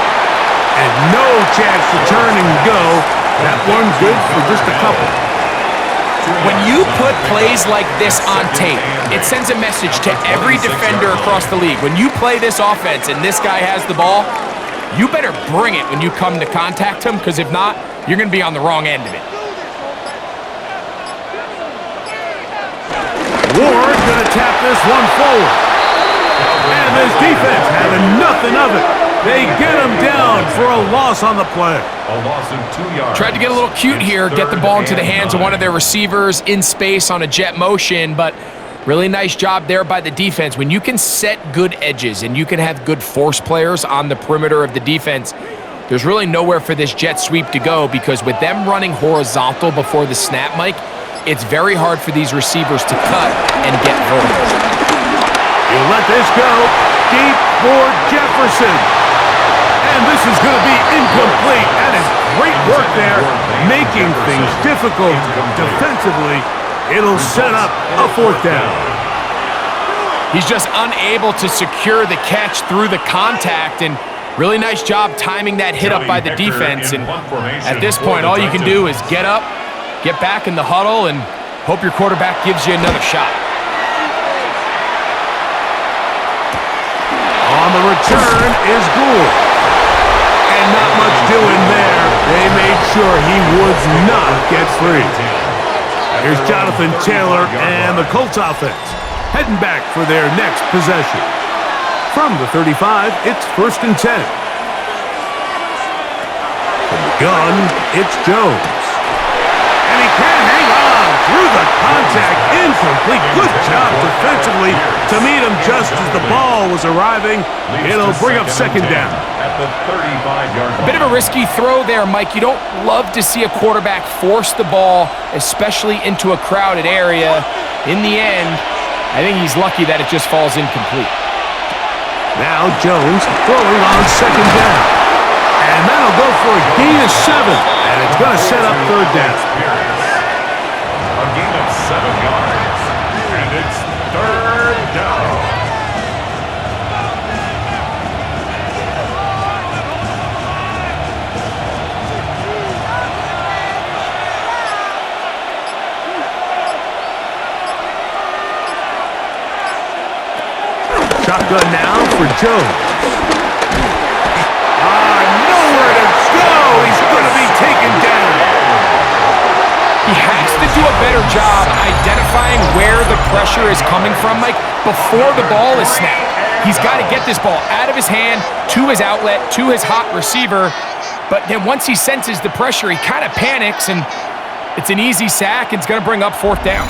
And no chance to turn and go. That one good for just a couple. When you put plays like this on tape, it sends a message to every defender across the league. When you play this offense and this guy has the ball, you better bring it when you come to contact him, because if not, you're going to be on the wrong end of it. Ward going to tap this one forward. And this defense having nothing of it. They get him down for a loss on the play. A loss of 2 yards. Tried to get a little cute here, get the ball into the hands of one of their receivers in space on a jet motion, but really nice job there by the defense. When you can set good edges and you can have good force players on the perimeter of the defense, there's really nowhere for this jet sweep to go, because with them running horizontal before the snap, Mike, it's very hard for these receivers to cut and get vertical. He'll let this go deep for Jefferson. And this is going to be incomplete. That is great work there, making things difficult defensively. It'll set up a fourth down. He's just unable to secure the catch through the contact, and really nice job timing that hit up by the defense. And at this point, all you can do is get up, get back in the huddle, and hope your quarterback gives you another shot. On the return is Gould. And not much doing there. They made sure he would not get free. Here's Jonathan Taylor and the Colts offense heading back for their next possession. From the 35, it's first and 10. From the gun, it's Jones. And he can't hang on through the contact. Incomplete. Good job defensively to meet him just as the ball was arriving. It'll bring up second down. At the 35-yard line. A bit of a risky throw there, Mike. You don't love to see a quarterback force the ball, especially into a crowded area. In the end, I think he's lucky that it just falls incomplete. Now Jones throwing on second down. And that'll go for a gain of 7. And it's going to set up third down. A gain of 7 yards. And it's third down. Shotgun now for Jones. Nowhere to go. do a better job identifying where the pressure is coming from, Mike, before the ball is snapped. He's got to get this ball out of his hand, to his outlet, to his hot receiver. But then once he senses the pressure, he kind of panics, and it's an easy sack. It's going to bring up 4th down.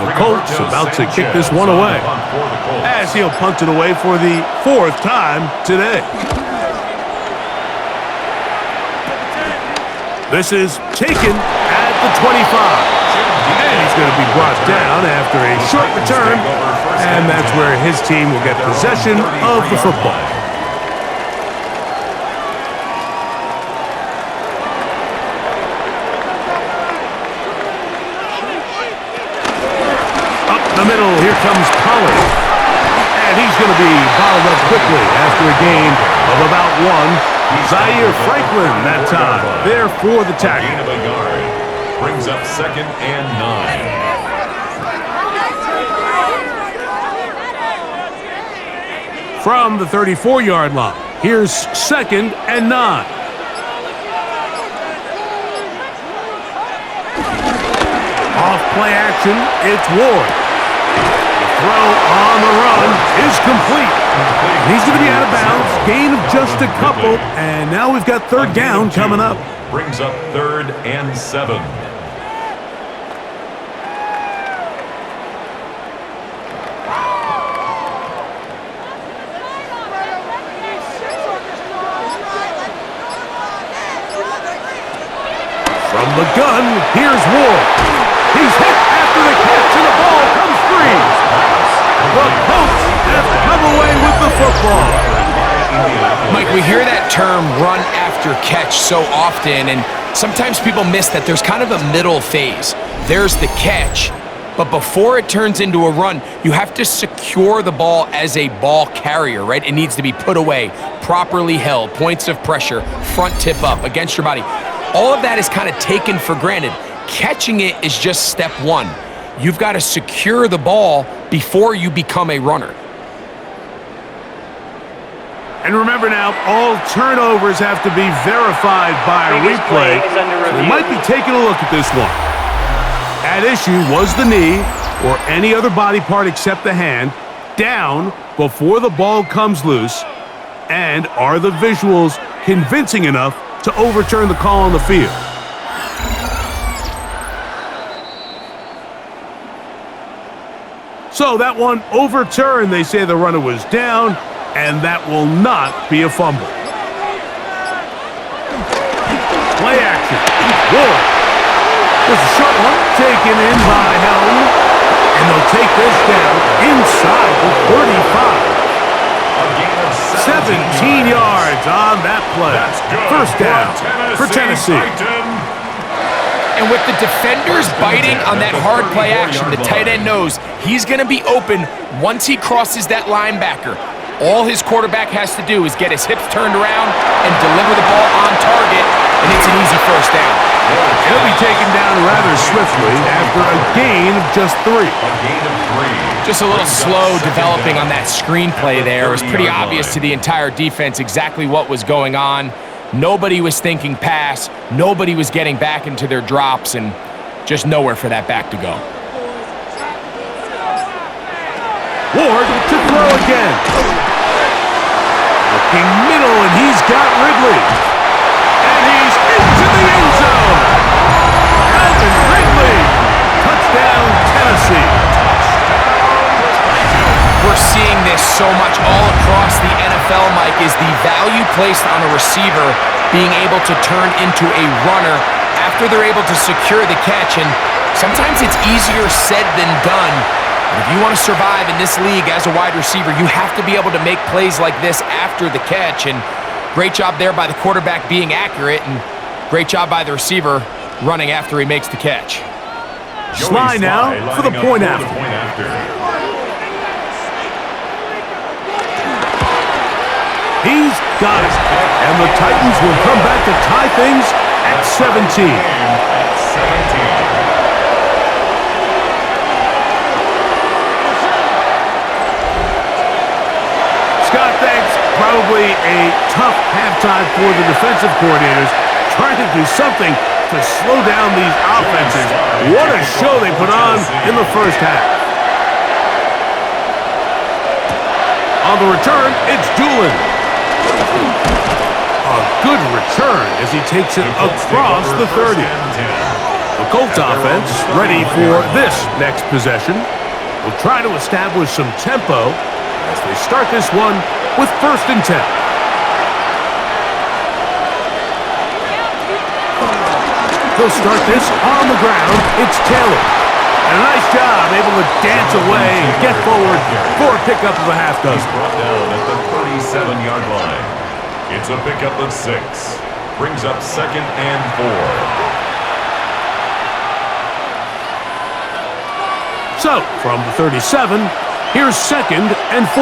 The Colts about to kick this one away, as he'll punt it away for the 4th time today. This is taken at the 25. And he's going to be brought down after a short return, and that's where his team will get possession of the football. The middle, here comes Pollard. And he's going to be bottled up quickly after a gain of about 1. Zaire Franklin that time, there for the tackle. Gain of a yard. Brings up 2nd and 9. From the 34-yard line, here's 2nd and 9. Off play action, it's Ward. Throw on the run is complete. He's going to be out of bounds. Gain of just a couple. And now we've got 3rd down coming up. Brings up 3rd and 7. From the gun, here's Ward. He's hit after the catch, and the ball comes free. The Colts have come away with the football. Mike, we hear that term run after catch so often, and sometimes people miss that there's kind of a middle phase. There's the catch, but before it turns into a run, you have to secure the ball as a ball carrier, right? It needs to be put away, properly held, points of pressure, front tip up against your body. All of that is kind of taken for granted. Catching it is just step 1. You've got to secure the ball before you become a runner. And remember now, all turnovers have to be verified by a replay. So we might be taking a look at this one. At issue was the knee, or any other body part except the hand, down before the ball comes loose. And are the visuals convincing enough to overturn the call on the field? So that one overturned. They say the runner was down, and that will not be a fumble. Play action. Ward. There's a short one taken in by Helm, and they'll take this down inside the 35. 17 yards on that play. First down for Tennessee. And with the defenders biting on that hard play action, the tight end knows he's going to be open once he crosses that linebacker. All his quarterback has to do is get his hips turned around and deliver the ball on target, and it's an easy first down. He'll be taken down rather swiftly after a gain of just 3. Just a little slow developing on that screenplay there. It was pretty obvious to the entire defense exactly what was going on. Nobody was thinking pass. Nobody was getting back into their drops, and just nowhere for that back to go. Ward to throw again. Looking middle, and he's got Ridley. And he's into the end zone. Calvin Ridley. Touchdown, Tennessee. We're seeing this so much all across the NFL, Mike, is the value placed on a receiver being able to turn into a runner after they're able to secure the catch. And sometimes it's easier said than done. But if you want to survive in this league as a wide receiver, you have to be able to make plays like this after the catch. And great job there by the quarterback being accurate, and great job by the receiver running after he makes the catch. Sly now for the point after. He's got it. And the Titans will come back to tie things at 17. Probably a tough halftime for the defensive coordinators, trying to do something to slow down these offenses. What a show they put on in the first half. On the return, it's Doolin. A good return as he takes it across the 30. The Colts offense ready for this next possession. Will try to establish some tempo as they start this one with 1st and 10. They'll start this on the ground. It's Taylor. And a nice job, able to dance away and get forward for a pickup of a half dozen. Brought down at the 37-yard line. It's a pickup of 6. Brings up 2nd and 4. So, from the 37, here's 2nd and 4.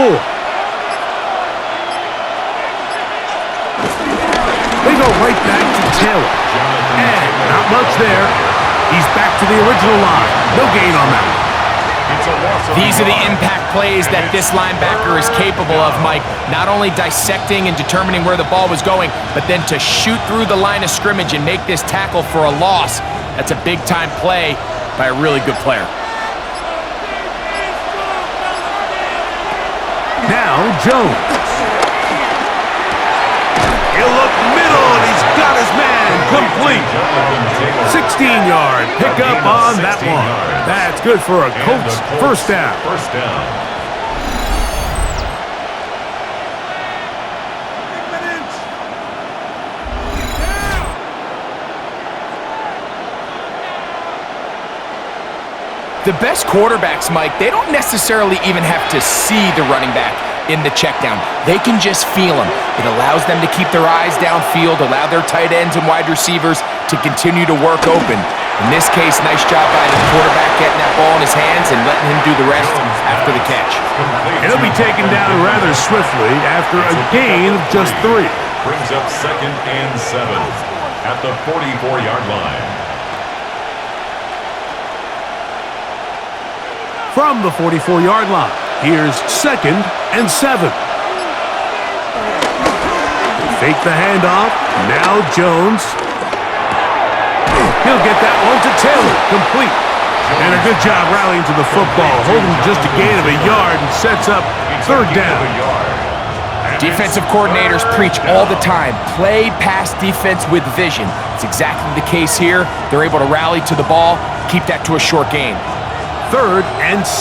They go right back to Taylor. And not much there. He's back to the original line. No gain on that one. These are the impact plays that this linebacker is capable of, Mike. Not only dissecting and determining where the ball was going, but then to shoot through the line of scrimmage and make this tackle for a loss. That's a big-time play by a really good player. Now, Jones. He'll look middle, and he's got his man complete. 16-yard pickup on that one. That's good for a Colts first down. First down. The best quarterbacks, Mike, they don't necessarily even have to see the running back in the check down. They can just feel him. It allows them to keep their eyes downfield, allow their tight ends and wide receivers to continue to work open. In this case, nice job by the quarterback getting that ball in his hands and letting him do the rest after the catch. And he'll be taken down rather swiftly after a gain of just 3. Brings up 2nd and 7 at the 44-yard line. From the 44-yard line, here's 2nd and 7. Fake the handoff. Now Jones. He'll get that one to Taylor. Complete. And a good job rallying to the football, holding just a gain of a yard and sets up 3rd down. Defensive coordinators preach all the time, play pass defense with vision. It's exactly the case here. They're able to rally to the ball, keep that to a short gain. 3rd and 6.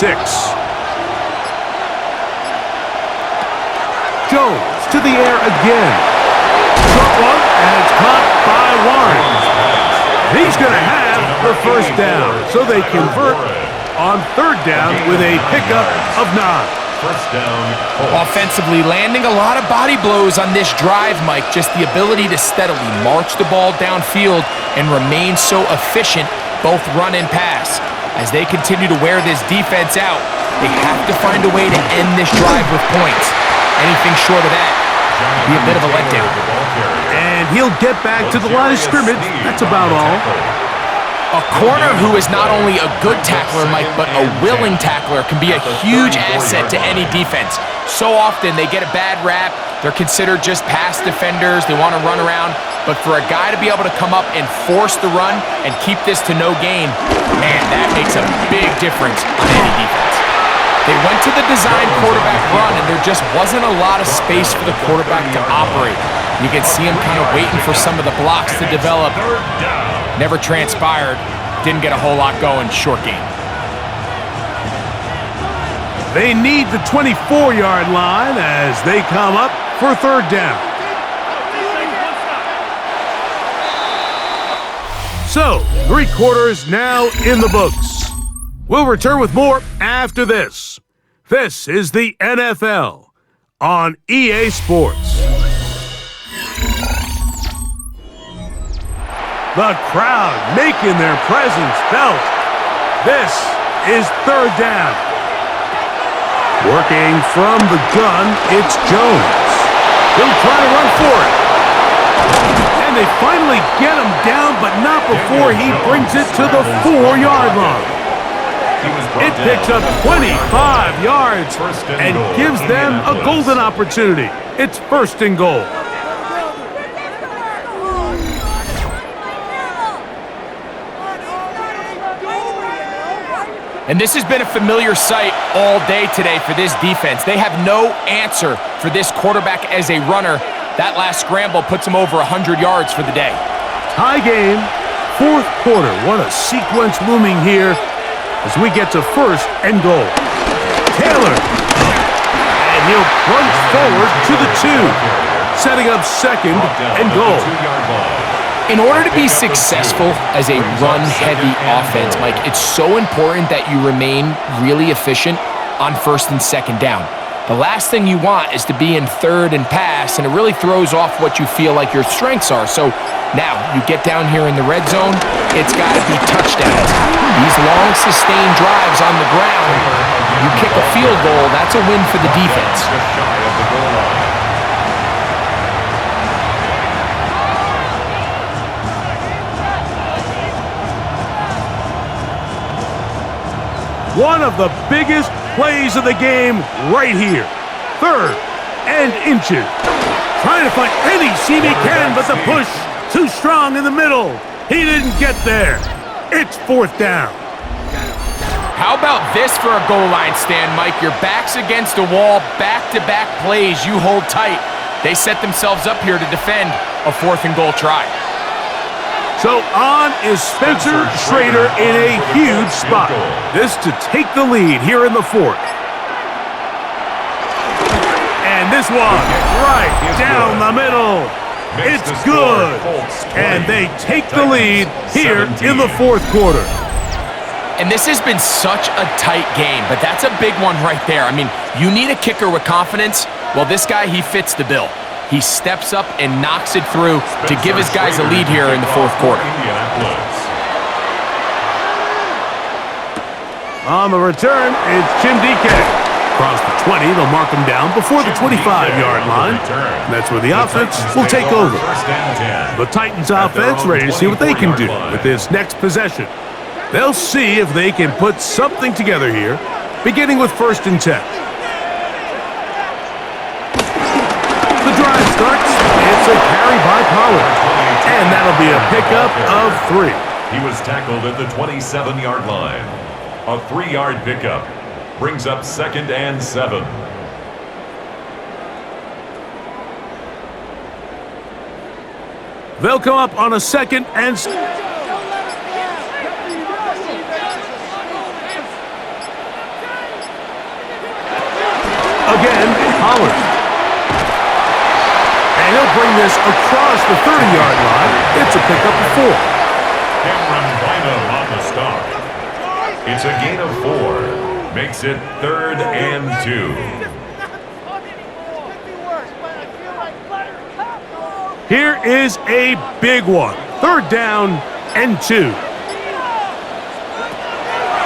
Jones to the air again. Short one, and it's caught by Warren. He's going to have the first down, so they convert on 3rd down with a pickup of 9. First down. Offensively, landing a lot of body blows on this drive, Mike. Just the ability to steadily march the ball downfield and remain so efficient, both run and pass. As they continue to wear this defense out, they have to find a way to end this drive with points. Anything short of that would be a bit of a letdown. And he'll get back to the line of scrimmage. That's about all. A corner who is not only a good tackler, Mike, but a willing tackler can be a huge asset to any defense. So often they get a bad rap. They're considered just pass defenders. They want to run around. But for a guy to be able to come up and force the run and keep this to no gain, man, that makes a big difference on any defense. They went to the design quarterback run, and there just wasn't a lot of space for the quarterback to operate. You can see him kind of waiting for some of the blocks to develop. Never transpired. Didn't get a whole lot going. Short game. They need the 24-yard line as they come up for 3rd down. So, 3 quarters now in the books. We'll return with more after this. This is the NFL on EA Sports. The crowd making their presence felt. This is 3rd down. Working from the gun, it's Jones. He'll try to run for it. And they finally get him down, but not before he brings it to the 4-yard line. It picks up 25 yards and gives them a golden opportunity. It's first and goal. And this has been a familiar sight all day today for this defense. They have no answer for this quarterback as a runner. That last scramble puts him over 100 yards for the day. Tie game, fourth quarter. What a sequence looming here as we get to first and goal. Taylor. And he'll plunge forward to the 2, setting up second and goal. In order to be successful as a run-heavy offense, Mike, it's so important that you remain really efficient on first and second down. The last thing you want is to be in third and pass, and it really throws off what you feel like your strengths are. So now you get down here in the red zone, it's got to be touchdowns. These long, sustained drives on the ground, you kick a field goal, that's a win for the defense. One of the biggest plays of the game right here. Third and inches. Trying to find any seam he can, but the push too strong in the middle. He didn't get there. It's fourth down. How about this for a goal line stand, Mike? Your back's against a wall, back-to-back plays, you hold tight. They set themselves up here to defend a fourth and goal try. So on is Spencer Schrader in a huge spot. This to take the lead here in the fourth. And this one right down the middle. It's good. And they take the lead here in the fourth quarter. And this has been such a tight game, but that's a big one right there. I mean, you need a kicker with confidence. Well, this guy, he fits the bill. He steps up and knocks it through to give his guys a lead here in the fourth quarter. On the return, it's Jim DK. Across the 20, they'll mark him down before the 25-yard line. That's where the offense will take over. The Titans offense ready to see what they can do with this next possession. They'll see if they can put something together here, beginning with first and 10. The drive starts. It's a carry by Pollard. And that'll be a pickup of 3. He was tackled at the 27-yard line. A 3-yard pickup brings up second and 7. They'll come up on a second and... Again, Pollard. And he'll bring this across the 30-yard line. It's a pickup of 4. Cameron Bynum on the stop. It's a gain of 4. Makes it third and 2. Here is a big one. Third down and 2.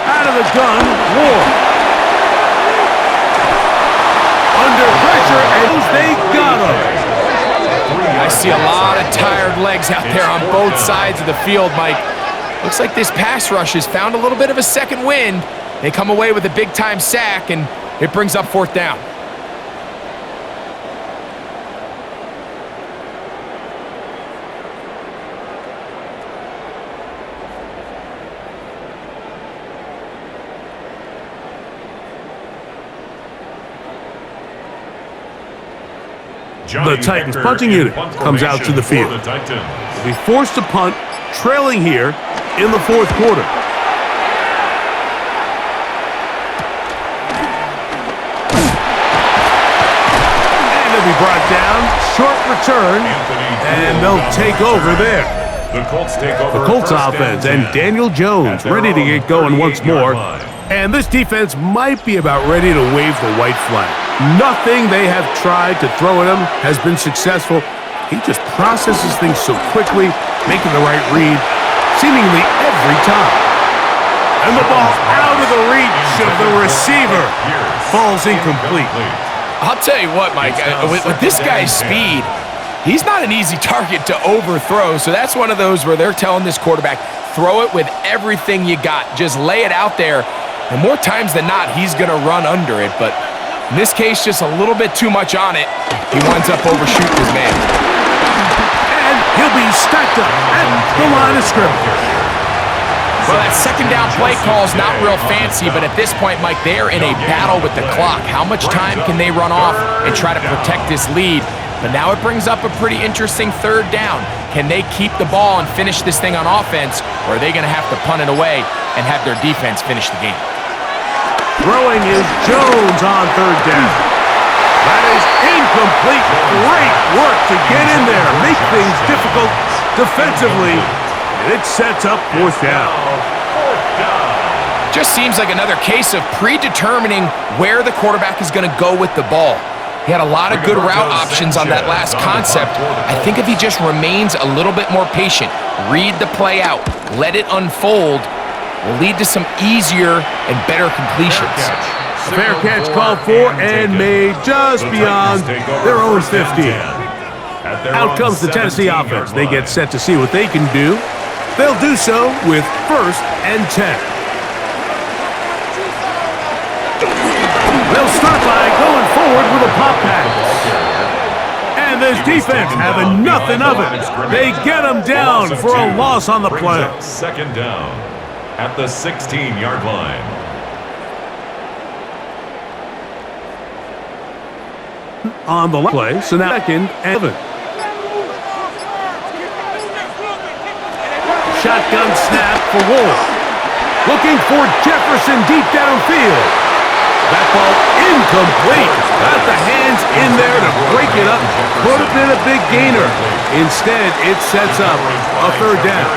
Out of the gun, Ward. Under pressure, and they got him. I see a lot of tired legs out there on both sides of the field, Mike. Looks like this pass rush has found a little bit of a second wind. They come away with a big-time sack, and it brings up fourth down. The Titans punting unit comes out to the field. They'll be forced to punt, trailing here in the fourth quarter. And they'll be brought down, short return, and they'll take over there. The Colts take over. The Colts offense and Daniel Jones ready to get going once more. And this defense might be about ready to wave the white flag. Nothing they have tried to throw at him has been successful. He just processes things so quickly, making the right read, seemingly every time. And the ball out of the reach of the receiver falls incomplete. I'll tell you what, Mike, with this guy's speed, he's not an easy target to overthrow. So that's one of those where they're telling this quarterback, throw it with everything you got. Just lay it out there. And more times than not, he's going to run under it, but in this case, just a little bit too much on it. He winds up overshooting his man. And he'll be stacked up at the line of scrimmage. Well, that second down play call is not real fancy, but at this point, Mike, they're in a battle with the clock. How much time can they run off and try to protect this lead? But now it brings up a pretty interesting third down. Can they keep the ball and finish this thing on offense, or are they going to have to punt it away and have their defense finish the game? Throwing is Jones on third down. That is incomplete. Great work to get in there, make things difficult defensively. And it sets up fourth down. Just seems like another case of predetermining where the quarterback is going to go with the ball. He had a lot of good route options on that last concept. I think if he just remains a little bit more patient, read the play out, let it unfold, will lead to some easier and better completions. A fair catch called for and made just beyond their own 15. Out comes the Tennessee offense. They get set to see what they can do. They'll do so with 1st and 10. They'll start by going forward with a pop pass. And this defense having nothing of it. They get them down for a loss on the play. Second down at the 16-yard line. On the play, so now 2nd and 7. Shotgun snap for Ward. Looking for Jefferson deep downfield. That ball incomplete. Got the hands in there to break it up. Could have been a big gainer. Instead, it sets up a third down.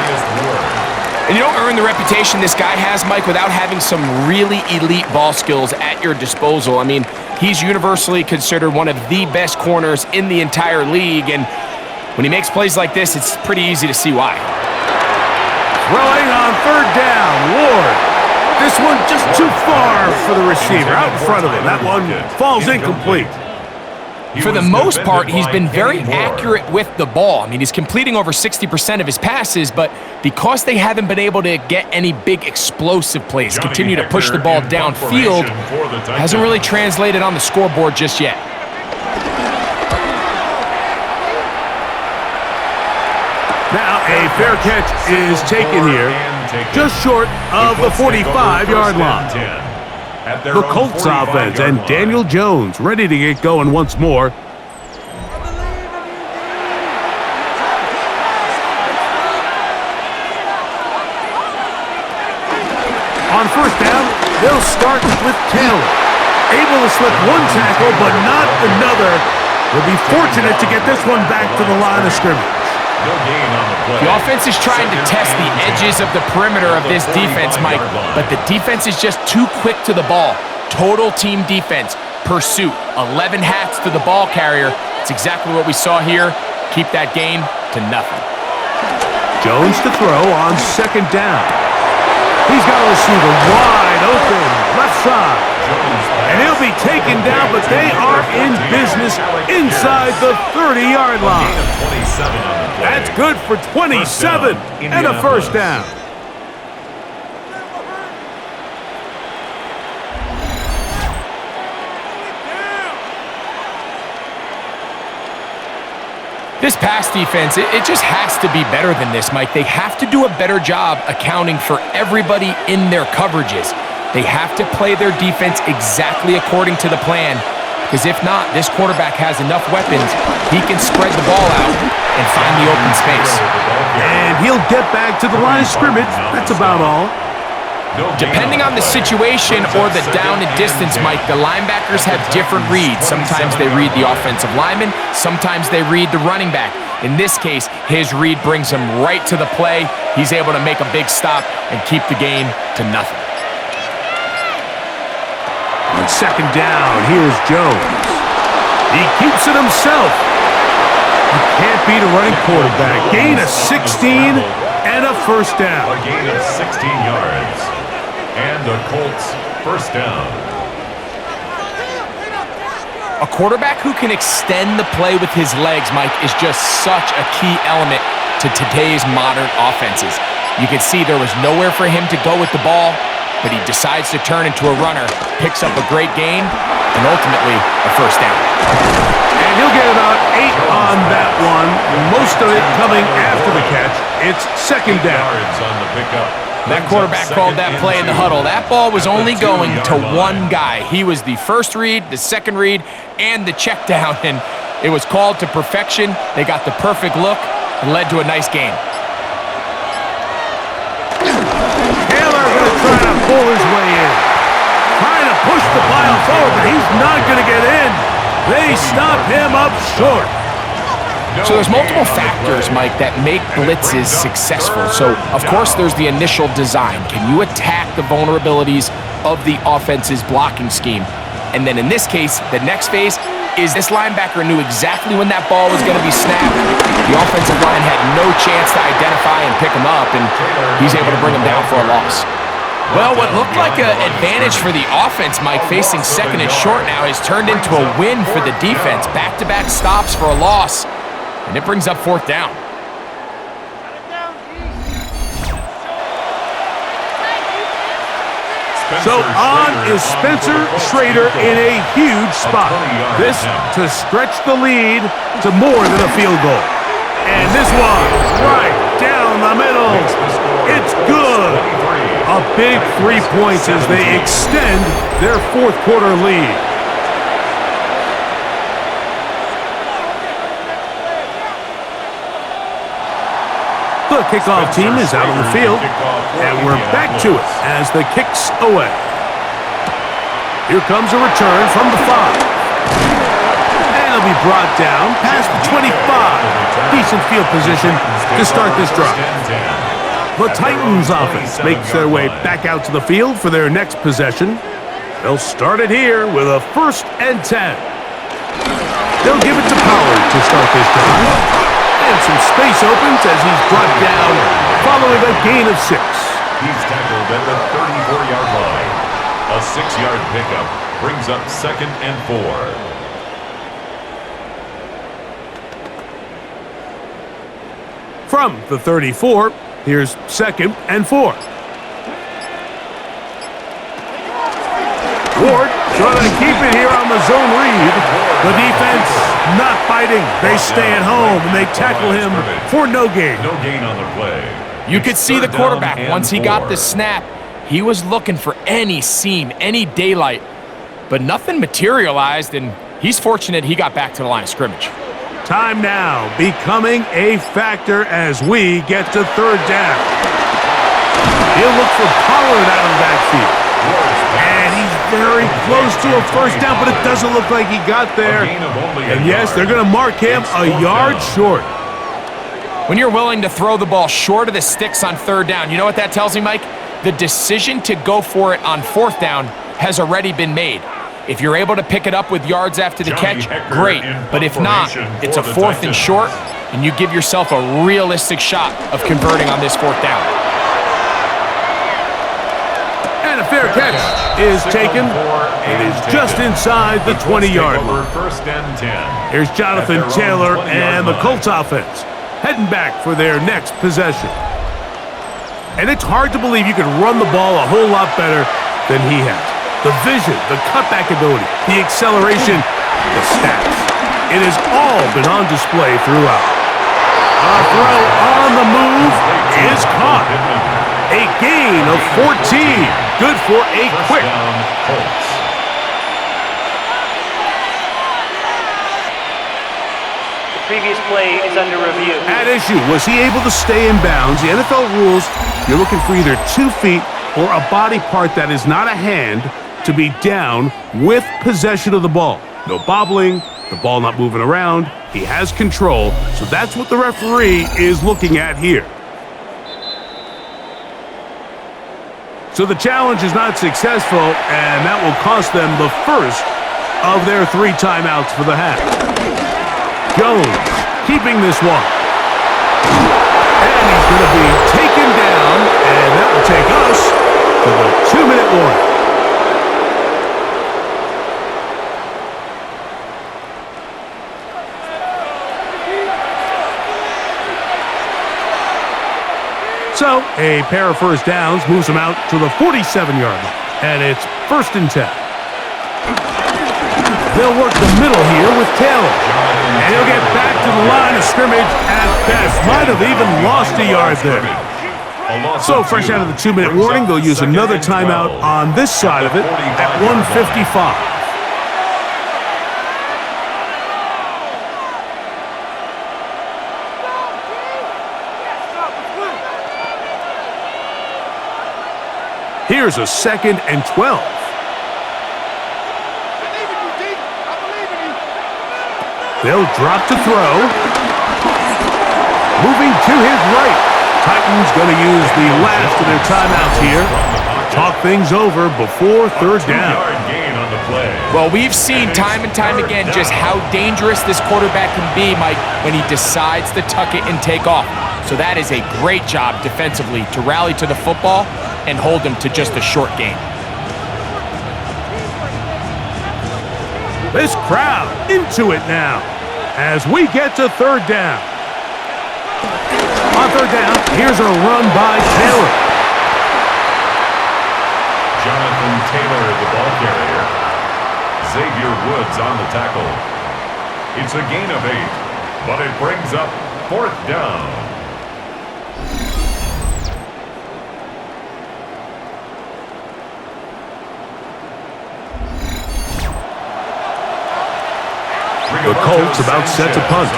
And you don't earn the reputation this guy has, Mike, without having some really elite ball skills at your disposal. I mean, he's universally considered one of the best corners in the entire league, and when he makes plays like this, it's pretty easy to see why. Throwing on third down, Ward. This one just too far for the receiver, out in front of him. That one falls incomplete. For the most part, he's been very accurate with the ball. I mean, he's completing over 60% of his passes, but because they haven't been able to get any big explosive plays, continue to push the ball downfield, hasn't really translated on the scoreboard just yet. Now a fair catch is taken here, just short of the 45-yard line. The Colts offense and Daniel Jones ready to get going once more. On first down, they'll start with Taylor. Able to slip one tackle, but not another. They'll be fortunate to get this one back to the line of scrimmage. The offense is trying to test the edges of the perimeter of this defense, Mike, but the defense is just too quick to the ball. Total team defense, pursuit, 11 hats to the ball carrier. It's exactly what we saw here. Keep that game to nothing. Jones to throw on second down. He's got a receiver wide open, left side. And he'll be taken down, but they are in business inside the 30-yard line. That's good for 27 and a first down. This pass defense, it just has to be better than this, Mike. They have to do a better job accounting for everybody in their coverages. They have to play their defense exactly according to the plan, because if not, this quarterback has enough weapons, he can spread the ball out and find the open space. And he'll get back to the line of scrimmage. That's about all. Depending on the situation or the down and distance, Mike, the linebackers have different reads. Sometimes they read the offensive lineman, sometimes they read the running back. In this case, his read brings him right to the play. He's able to make a big stop and keep the game to nothing. On second down, here's Jones. He keeps it himself. You can't beat a running quarterback. Gain of 16 and a first down. A gain of 16 yards. And the Colts first down. A quarterback who can extend the play with his legs, Mike, is just such a key element to today's modern offenses. You can see there was nowhere for him to go with the ball, but he decides to turn into a runner, picks up a great gain, and ultimately a first down. And he'll get about 8 on that one, most of it coming after the catch. It's second down. Yards on the pickup. That quarterback called that play in the huddle. That ball was only going to one guy. He was the first read, the second read, and the check down, and it was called to perfection. They got the perfect look and led to a nice game. Taylor going to try to pull his way in. Trying to push the pile forward, but he's not going to get in. They stop him up short. So there's multiple factors, Mike, that make blitzes successful. So, of course, there's the initial design. Can you attack the vulnerabilities of the offense's blocking scheme? And then in this case, the next phase is this linebacker knew exactly when that ball was going to be snapped. The offensive line had no chance to identify and pick him up, and he's able to bring him down for a loss. Well, what looked like an advantage for the offense, Mike, facing second and short now, has turned into a win for the defense. Back-to-back stops for a loss. And it brings up fourth down. So on is Spencer Schrader in a huge spot. This to stretch the lead to more than a field goal. And this one, right down the middle. It's good. A big 3 points as they extend their fourth quarter lead. The kickoff team is out on the field, and we're back to it as the kick's away. Here comes a return from the 5. And it'll be brought down past the 25. Decent field position to start this drive. The Titans offense makes their way back out to the field for their next possession. They'll start it here with a 1st and 10. They'll give it to Pollard to start this drive. And some space opens as he's brought down following a gain of 6. He's tackled at the 34-yard line. A 6-yard pickup brings up 2nd and 4. From the 34, here's 2nd and 4. Ward trying to keep it here on the zone read. The defense not biting. They stay at home, and they tackle him for no gain. No gain on the play. You could see the quarterback, once he got the snap, he was looking for any seam, any daylight, but nothing materialized, and he's fortunate he got back to the line of scrimmage. Time now becoming a factor as we get to 3rd down. He'll look for Pollard out of the backfield. And he's very close to a 1st down, but it doesn't look like he got there. And yes, they're going to mark him a yard short. When you're willing to throw the ball short of the sticks on 3rd down, you know what that tells me, Mike? The decision to go for it on 4th down has already been made. If you're able to pick it up with yards after the catch, great. But if not, it's a 4th and short, and you give yourself a realistic shot of converting on this 4th down. And a fair catch is taken. It is just inside the 20-yard line. 1st and 10. Here's Jonathan Taylor and the Colts offense heading back for their next possession. And it's hard to believe you can run the ball a whole lot better than he has. The vision, the cutback ability, the acceleration, the stats. It has all been on display throughout. A throw on the move is caught. A gain of 14. Good for a quick. Colts. The previous play is under review. At issue, was he able to stay in bounds? The NFL rules, you're looking for either 2 feet or a body part that is not a hand to be down with possession of the ball. No bobbling, the ball not moving around. He has control, so that's what the referee is looking at here. So the challenge is not successful, and that will cost them the first of their 3 timeouts for the half. Jones keeping this one. And he's going to be taken down, and that will take us to the 2-minute warning. So, a pair of first downs moves them out to the 47-yard line. And it's 1st and 10. They'll work the middle here with Taylor. And he'll get back to the line of scrimmage at best. Might have even lost a yard there. So, fresh out of the 2-minute warning, they'll use another timeout on this side of it at 1:55. Here's a 2nd and 12. They'll drop to throw. Moving to his right. Titans going to use the last of their timeouts here. Talk things over before 3rd down. Well, we've seen time and time again just how dangerous this quarterback can be, Mike, when he decides to tuck it and take off. So that is a great job defensively to rally to the football and hold him to just a short gain. This crowd into it now as we get to 3rd down. On 3rd down, here's a run by Taylor. Jonathan Taylor, the ball carrier. Xavier Woods on the tackle. It's a gain of 8, but it brings up 4th down. The Colts about set to punt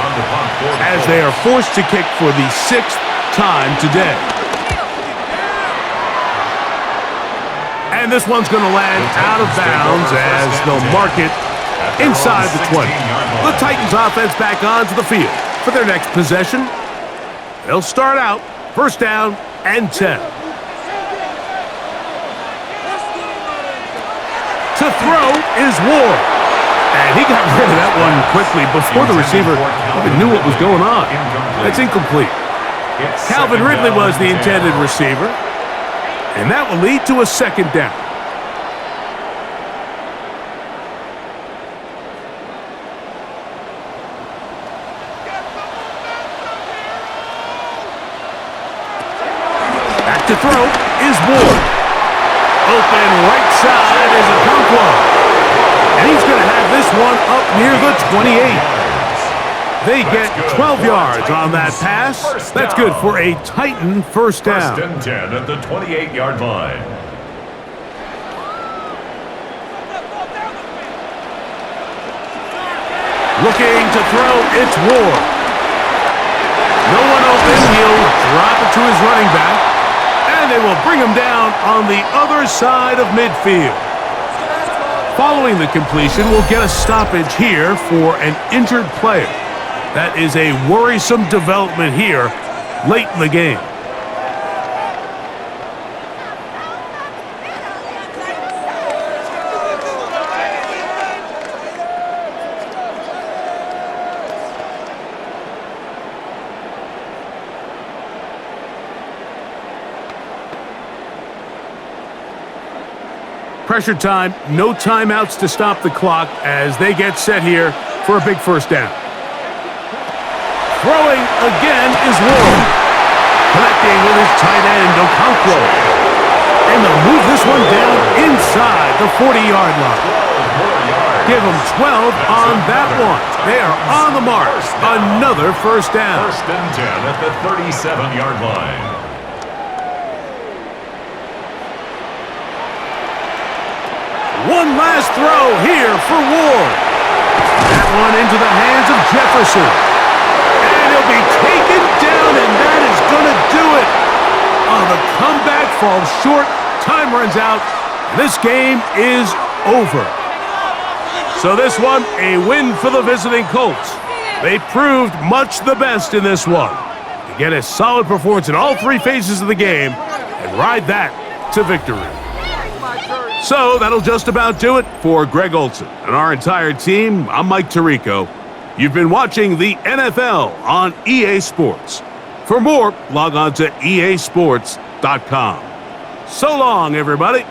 as they are forced to kick for the 6th time today. And this one's going to land out of bounds as they'll mark it inside the 20. The Titans offense back onto the field for their next possession. They'll start out 1st down and 10. To throw is Ward. And he got rid of that one quickly before the receiver even knew what was going on. That's incomplete. Calvin Ridley was the intended receiver. And that will lead to a 2nd down. Back to throw is Ward. Open right side is Okonkwo. And he's going to have this one up near the 28. They get 12 yards on that pass. That's good for a Titan 1st down. 1st and 10 at the 28-yard line. Looking to throw, it's Ward. No one open. He'll drop it to his running back. And they will bring him down on the other side of midfield. Following the completion, we'll get a stoppage here for an injured player. That is a worrisome development here late in the game. Pressure time, no timeouts to stop the clock as they get set here for a big 1st down. Throwing again is Ward. Connecting with his tight end, Okonkwo. And they'll move this one down inside the 40-yard line. Give them 12 on that one. They are on the mark. Another 1st down. 1st and 10 at the 37-yard line. One last throw here for Ward. That one into the hands of Jefferson. And he'll be taken down, and that is going to do it. Oh, the comeback falls short. Time runs out. This game is over. So this one, a win for the visiting Colts. They proved much the best in this one. To get a solid performance in all 3 phases of the game and ride that to victory. So that'll just about do it for Greg Olson and our entire team. I'm Mike Tirico. You've been watching the NFL on EA Sports. For more, log on to easports.com. So long, everybody.